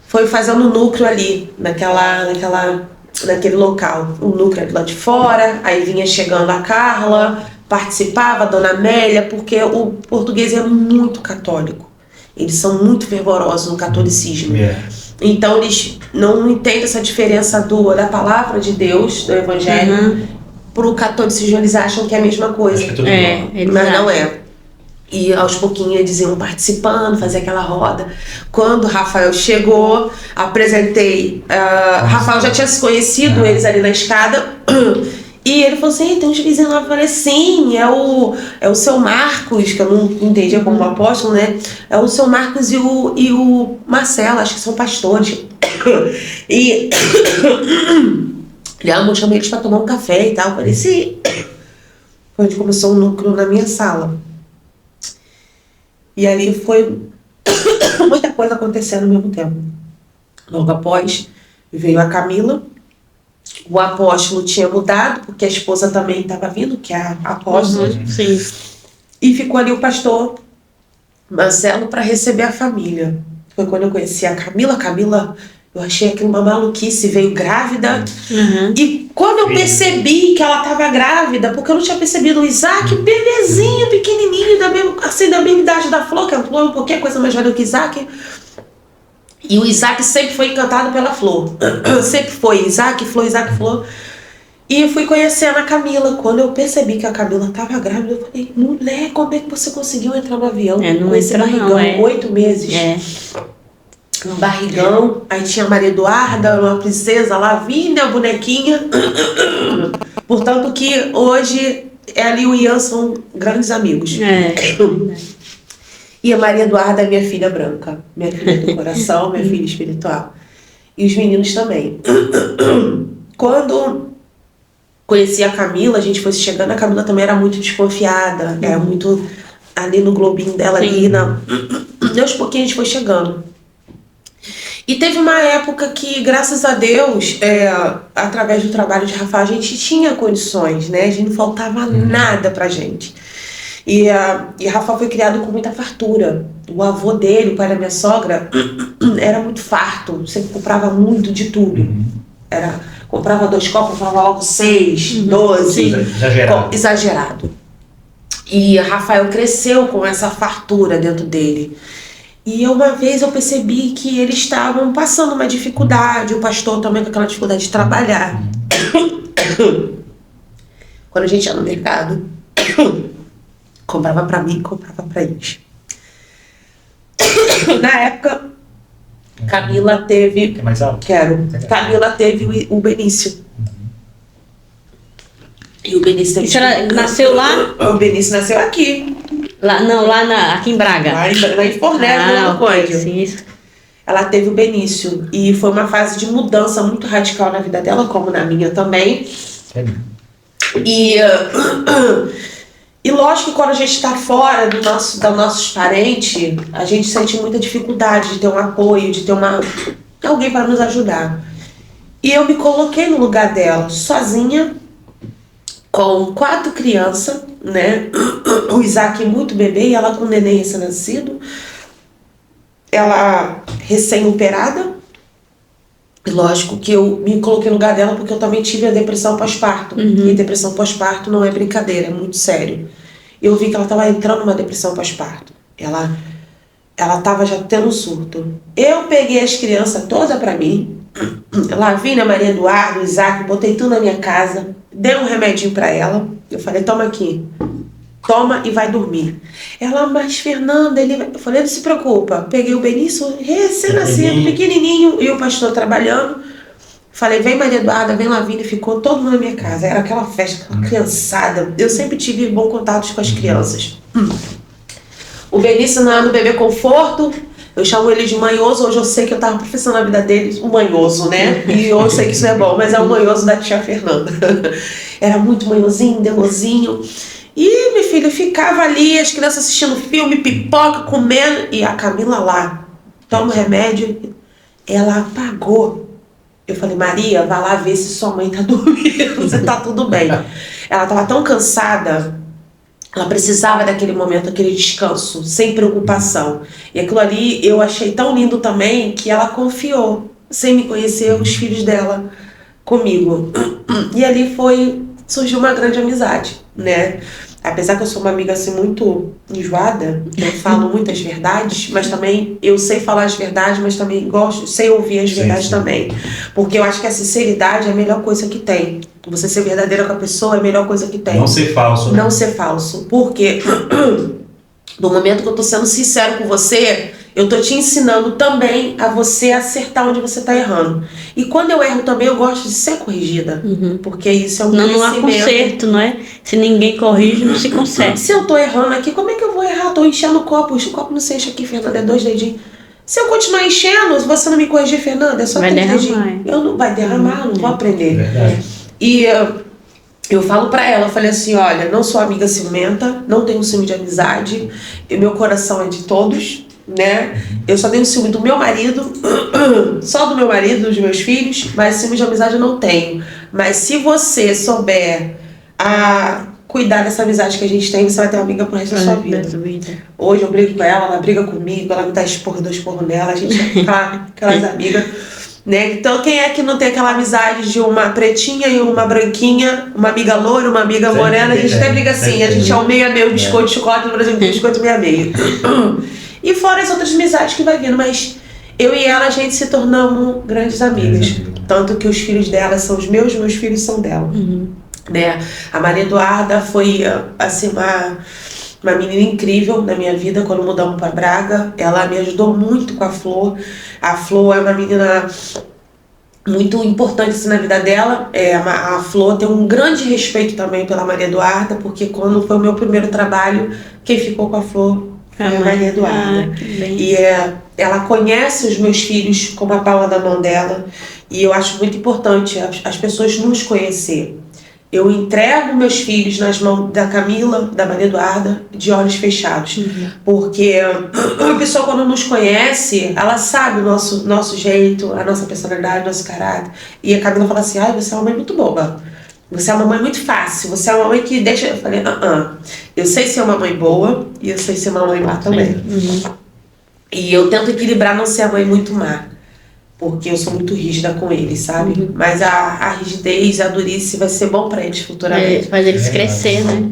Foi fazendo um núcleo ali, naquele local. Um núcleo lá de fora, aí vinha chegando a Carla, participava, a Dona Amélia, porque o português é muito católico. Eles são muito fervorosos no catolicismo. Então eles não entendem essa diferença da palavra de Deus, do evangelho, pro catolicismo. Eles acham que é a mesma coisa. Mas não é. E aos pouquinhos eles iam participando, fazer aquela roda. Quando o Rafael chegou, apresentei. Rafael já tinha se conhecido, eles ali na escada. E ele falou assim: tem uns vizinhos lá. Eu falei: sim, é o seu Marcos, que eu não entendia como apóstolo, né? É o seu Marcos e o Marcelo, acho que são pastores. E ele chamei eles para tomar um café e tal. Eu falei: sim. Foi onde começou um núcleo na minha sala. E ali foi muita coisa acontecendo ao mesmo tempo. Logo após, veio a Camila. O apóstolo tinha mudado, porque a esposa também estava vindo, que é a apóstola. Sim. E ficou ali o pastor Marcelo para receber a família. Foi quando eu conheci a Camila. Camila, eu achei aquilo uma maluquice, veio grávida. E quando eu percebi que ela estava grávida, porque eu não tinha percebido o Isaac, bebezinho, pequenininho, da mesma idade da Flor, que a Flor é um pouquinho coisa mais velha do que Isaac. E o Isaac sempre foi encantado pela Flor. Sempre foi Isaac, Flor. E eu fui conhecendo a Camila. Quando eu percebi que a Camila estava grávida, eu falei: mulher, como é que você conseguiu entrar no avião? Não com esse barrigão, 8 meses. Um barrigão. Aí tinha a Maria Eduarda, uma princesa lá, vinda, a bonequinha. Portanto que hoje ela e o Ian são grandes amigos. E a Maria Eduarda é minha filha branca, minha filha do coração, minha filha espiritual. E os meninos também. Quando conheci a Camila, a gente foi chegando, a Camila também era muito desconfiada, era muito ali no globinho dela, ali aos pouquinhos a gente foi chegando. E teve uma época que, graças a Deus, através do trabalho de Rafael, a gente tinha condições, né? A gente não faltava nada pra gente. E Rafael foi criado com muita fartura. O avô dele, o pai da minha sogra, era muito farto. Sempre comprava muito de tudo. Comprava 2 copos, comprava logo 6, 12. Exagerado. E Rafael cresceu com essa fartura dentro dele. E uma vez eu percebi que eles estavam passando uma dificuldade, o pastor também com aquela dificuldade de trabalhar. Quando a gente ia no mercado, comprava pra mim, comprava pra eles. Na época, Camila teve... Quer mais alto? Quero. Camila teve o Benício. E o Benício teve... E a senhora nasceu lá? O Benício nasceu aqui. Aqui em Braga. Lá em Fornés, no Código. Sim. Ela teve o Benício. E foi uma fase de mudança muito radical na vida dela, como na minha também. E lógico que quando a gente está fora dos nossos parentes, a gente sente muita dificuldade de ter um apoio, de ter alguém para nos ajudar. E eu me coloquei no lugar dela, sozinha, com 4 crianças, né? O Isaac muito bebê e ela com o neném recém-nascido. Ela recém-operada. E lógico que eu me coloquei no lugar dela porque eu também tive a depressão pós-parto. E depressão pós-parto não é brincadeira, é muito sério. Eu vi que ela estava entrando numa depressão pós-parto. Ela estava já tendo um surto. Eu peguei as crianças todas para mim. Lavínia, Maria Eduardo, Isaac, botei tudo na minha casa. Dei um remedinho para ela. Eu falei: toma aqui. Toma e vai dormir. Ela: mas Fernanda, Eu falei: não se preocupa. Peguei o Benício recém-nascido, pequenininho, e o pastor trabalhando. Falei, vem Maria Eduarda, vem Lavínia, ficou todo mundo na minha casa. Era aquela festa, aquela criançada. Eu sempre tive bom contato com as crianças. O Benício não é no bebê conforto, eu chamo ele de manhoso. Hoje eu sei que eu tava professando a vida deles, o manhoso, né? E eu sei que isso é bom, mas é o manhoso da tia Fernanda. Era muito manhosinho, demosinho. E minha filha ficava ali, as crianças assistindo filme, pipoca, comendo. E a Camila lá, toma o remédio. Ela apagou. Eu falei, Maria, vai lá ver se sua mãe tá dormindo, se tá tudo bem. Ela tava tão cansada, ela precisava daquele momento, aquele descanso, sem preocupação. E aquilo ali eu achei tão lindo também que ela confiou, sem me conhecer, os filhos dela comigo. E ali surgiu uma grande amizade, né? Apesar que eu sou uma amiga assim muito enjoada, eu falo muitas verdades, mas também eu sei falar as verdades, mas também sei ouvir as verdades também. Porque eu acho que a sinceridade é a melhor coisa que tem. Você ser verdadeira com a pessoa é a melhor coisa que tem. Não ser falso. Né? Não ser falso. Porque no momento que eu tô sendo sincero com você, eu tô te ensinando também a você acertar onde você tá errando. E quando eu erro também, eu gosto de ser corrigida. Porque isso é um conhecimento. Não há conserto, não é? Se ninguém corrige, não se conserta. Se eu tô errando aqui, como é que eu vou errar? Tô enchendo o copo. O copo não se enche aqui, Fernanda, é 2 dedinhos. Se eu continuar enchendo, você não me corrigir, Fernanda, é só 3 dedinhos. Eu não vai derramar, não vou aprender. Verdade. E eu falo pra ela, eu falei assim, olha, não sou amiga ciumenta, não tenho ciúme de amizade, e meu coração é de todos, né? Eu só tenho ciúme do meu marido, só do meu marido, dos meus filhos, mas ciúme de amizade eu não tenho. Mas se você souber cuidar dessa amizade que a gente tem, você vai ter uma amiga pro resto da sua vida. Hoje eu brigo com ela briga comigo, ela me dá esporro, eu dou esporro nela, a gente fica aquelas amigas, né? Então quem é que não tem aquela amizade de uma pretinha e uma branquinha, uma amiga loira, uma amiga morena? A gente até briga assim, a gente é o meio a meio, biscoito, chocolate, no Brasil, biscoito meio a meio. E fora as outras amizades que vai vindo, mas eu e ela, a gente se tornamos grandes amigas. Tanto que os filhos dela são os meus filhos são dela. Né? A Maria Eduarda foi assim, uma menina incrível na minha vida quando mudamos para Braga. Ela me ajudou muito com a Flor. A Flor é uma menina muito importante assim, na vida dela. A Flor tem um grande respeito também pela Maria Eduarda, porque quando foi o meu primeiro trabalho, quem ficou com a Flor foi a Maria Eduarda. E ela conhece os meus filhos como a palma da mão dela. E eu acho muito importante as pessoas nos conhecer. Eu entrego meus filhos nas mãos da Camila, da Maria Eduarda, de olhos fechados. Porque a pessoa, quando nos conhece, ela sabe o nosso jeito, a nossa personalidade, o nosso caráter. E a Camila fala assim, você é uma mãe muito boba. Você é uma mãe muito fácil. Você é uma mãe que deixa... Eu falei, eu sei ser uma mãe boa e eu sei ser uma mãe má também. E eu tento equilibrar não ser a mãe muito má. Porque eu sou muito rígida com eles, sabe? Mas a rigidez, a durice vai ser bom pra eles futuramente. Faz eles crescer, né?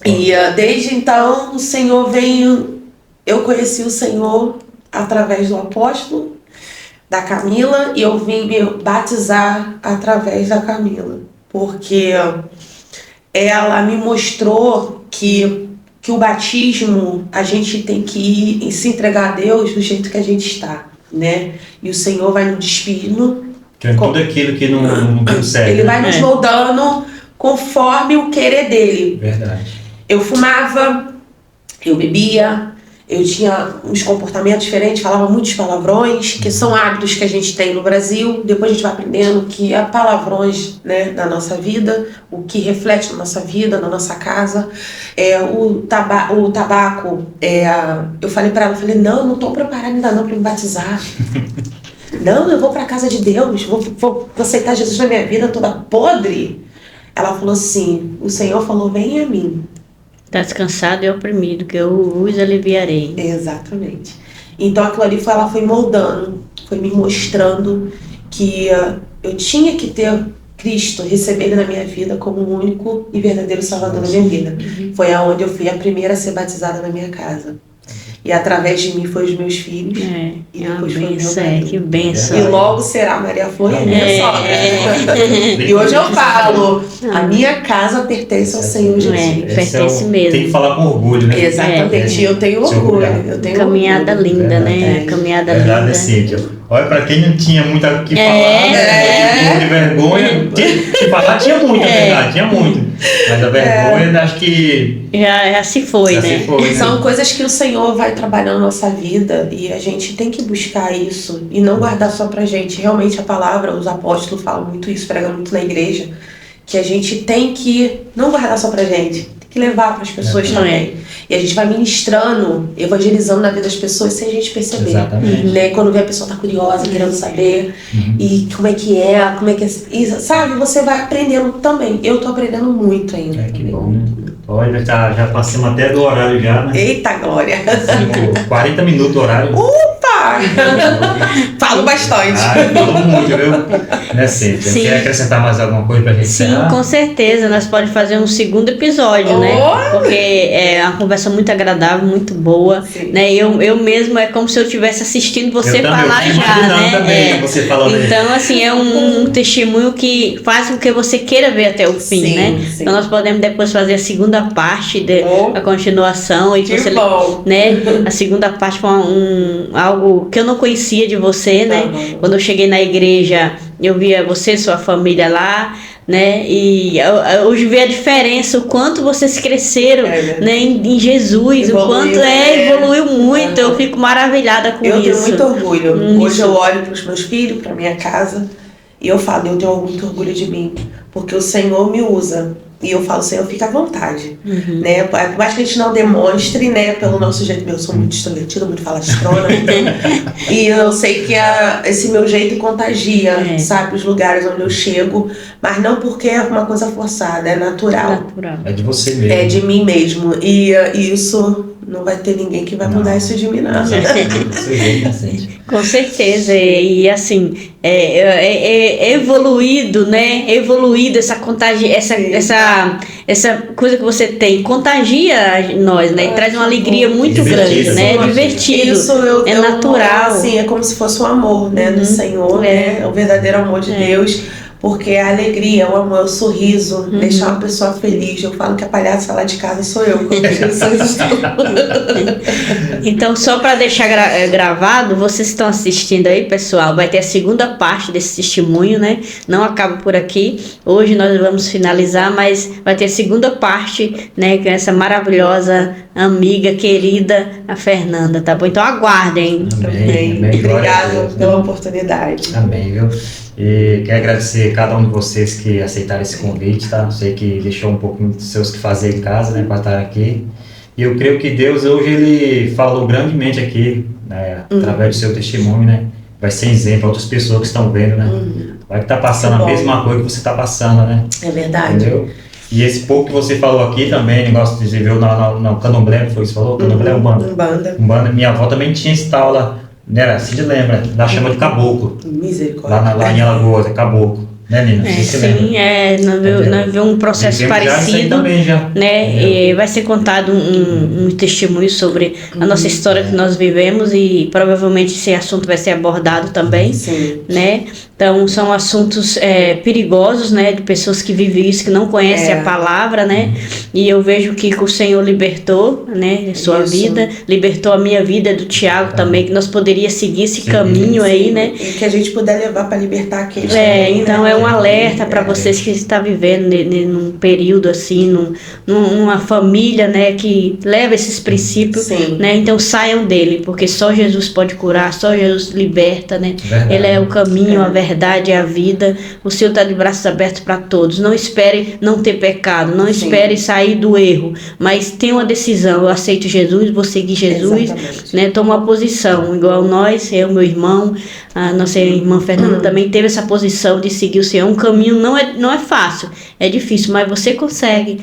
E desde então, o Senhor veio... Eu conheci o Senhor através do apóstolo, da Camila, e eu vim me batizar através da Camila. Porque ela me mostrou que o batismo, a gente tem que ir e se entregar a Deus do jeito que a gente está. Né? E o Senhor vai nos despindo. Tudo aquilo que não consegue. Ele vai nos moldando conforme o querer dele. Verdade. Eu fumava, eu bebia, eu tinha uns comportamentos diferentes, falava muitos palavrões, que são hábitos que a gente tem no Brasil. Depois a gente vai aprendendo que há palavrões, né, na nossa vida, o que reflete na nossa vida, na nossa casa. O tabaco, eu falei pra ela, não tô preparada ainda não pra me batizar. Não, eu vou pra casa de Deus, vou aceitar Jesus na minha vida toda podre. Ela falou assim, o Senhor falou, vem a mim. Estás cansado e oprimido, que eu os aliviarei. Exatamente. Então aquilo ali ela foi moldando, foi me mostrando que eu tinha que ter Cristo, receber Ele na minha vida como o único e verdadeiro Salvador da minha vida. Foi aonde eu fui a primeira a ser batizada na minha casa. E através de mim foi os meus filhos. E depois foi o meu marido. Que bênção. E logo será Maria Flor e minha sogra. E hoje eu falo, a minha casa pertence ao Senhor Jesus. Pertence mesmo. Tem que falar com orgulho, né? Exatamente. Eu tenho orgulho. Caminhada linda, né? Caminhada linda. Verdade, Cíntia. Olha, pra quem não tinha muito o que falar, né? De vergonha, que falar tinha muito, na verdade, tinha muito. Mas a vergonha, acho que... Já se foi, né? Se foi, né? São coisas que o Senhor vai trabalhando na nossa vida e a gente tem que buscar isso e não guardar só pra gente. Realmente a palavra, os apóstolos falam muito isso, pregam muito na igreja, que a gente tem que não guardar só pra gente, tem que levar pras pessoas também. E a gente vai ministrando, evangelizando na vida das pessoas sem a gente perceber. Exatamente. Né? Quando vê a pessoa tá curiosa, querendo saber e como é que é, e, sabe, você vai aprendendo também. Eu tô aprendendo muito ainda. Que bom, né? Olha, já passamos até do horário já, né? Eita, glória! 40 minutos do horário. Opa! Falo bastante. Falou muito, viu? Né, Cíntia? Sim. Quer acrescentar mais alguma coisa pra gente Sim, encerrar? com certeza. Nós podemos fazer um segundo episódio, né? Porque é uma conversa muito agradável, muito boa. Né? Eu mesmo, é como se eu estivesse assistindo você falar já, né? Também, você falando então, assim, é um testemunho que faz com que você queira ver até o fim, né? Sim. Então, nós podemos depois fazer a segunda parte, a continuação. E Que você, bom. né? A segunda parte foi algo que eu não conhecia de você, né? Quando eu cheguei na igreja, eu via você e sua família lá, né? E hoje vê a diferença, o quanto vocês cresceram, né? Em Jesus, o quanto evoluiu muito. Eu fico maravilhada com isso. Eu tenho muito orgulho. Hoje eu olho para os meus filhos, para minha casa, e eu falo, eu tenho muito orgulho de mim, porque o Senhor me usa. E eu falo, Senhor, fica à vontade, né? Por mais que a gente não demonstre, né? Pelo nosso jeito, eu sou muito extrovertida, muito falastrona, e eu sei que esse meu jeito contagia, sabe? Os lugares onde eu chego, mas não porque é uma coisa forçada, é natural. É de você mesmo. É de mim mesmo, e isso... Não vai ter ninguém que vai mudar isso de mim, não. Com certeza. E assim, evoluído, né? Evoluído essa contagem, essa coisa que você tem, contagia nós, né? E traz uma alegria muito grande, né? É divertido. Isso é natural. Assim, é como se fosse o amor, né? Do Senhor, né? O verdadeiro amor de Deus. Porque a alegria, o amor, o sorriso, deixar uma pessoa feliz. Eu falo que a palhaça lá de casa sou eu. Então, só para deixar gravado, vocês estão assistindo aí, pessoal, vai ter a segunda parte desse testemunho, né? Não acaba por aqui. Hoje nós vamos finalizar, mas vai ter a segunda parte, né? Com essa maravilhosa amiga, querida, a Fernanda, tá bom? Então, aguardem. Amém. Obrigada pela oportunidade. Amém, viu? E quero agradecer cada um de vocês que aceitaram esse convite, tá? Sei que deixou um pouco dos seus que fazer em casa, né, para estar aqui. E eu creio que Deus hoje ele falou grandemente aqui, né, através do seu testemunho, né? Vai ser exemplo a outras pessoas que estão vendo, né? Vai estar passando a mesma coisa que você está passando, né? É verdade. Entendeu? E esse pouco que você falou aqui também, negócio de viver no candomblé, foi isso que você falou? Candomblé é Umbanda. Umbanda. Minha avó também tinha esse tal lá. Né, assim de lembra, da chama de caboclo. Misericórdia. Lá em Alagoas, é caboclo. Né, Nina? Sim, nós vemos um processo parecido, também já. Né? E vai ser contado um testemunho sobre a nossa história que nós vivemos e provavelmente esse assunto vai ser abordado também. Sim. Né? Então são assuntos perigosos, né? De pessoas que vivem isso, que não conhecem a palavra, né? E eu vejo que o Senhor libertou, né? A sua vida, libertou a minha vida, do Tiago também, que nós poderíamos seguir esse caminho aí, né? E que a gente puder levar para libertar aqueles então é um alerta para vocês que estão vivendo num período assim, numa família, né, que leva esses princípios, né? Então saiam dele, porque só Jesus pode curar, só Jesus liberta, né? Verdade. Ele é o caminho, a verdade e a vida. O Senhor está de braços abertos para todos. Não espere não ter pecado, não espere sair do erro, mas tenha uma decisão. Eu aceito Jesus, vou seguir Jesus, né? Toma uma posição, igual nós, eu, meu irmão, a nossa irmã Fernanda também teve essa posição de seguir o Senhor. Um caminho não é fácil, é difícil, mas você consegue,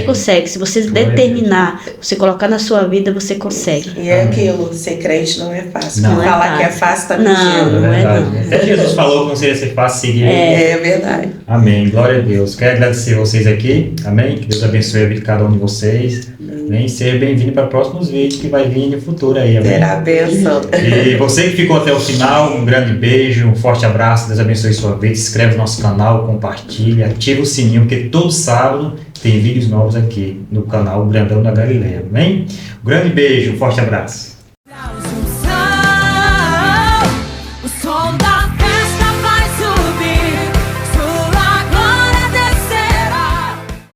consegue. Se você determinar, você colocar na sua vida, você consegue. E é aquilo, ser crente não é fácil. Não falar que é fácil tá mentindo. Não é não. Até Jesus falou que não seria ser fácil seguir. É verdade. Amém, glória a Deus. Quero agradecer vocês aqui, amém? Que Deus abençoe a vida de cada um de vocês. Amém. Seja bem-vindo para próximos vídeos que vai vir no futuro aí, amém? Terá bênção. E você que ficou até o final, um grande beijo, um forte abraço, Deus abençoe sua vida. Se inscreve no nosso canal, compartilha, ativa o sininho, porque todo sábado tem vídeos novos aqui no canal Grandão da Galileia, amém? Um grande beijo, um forte abraço.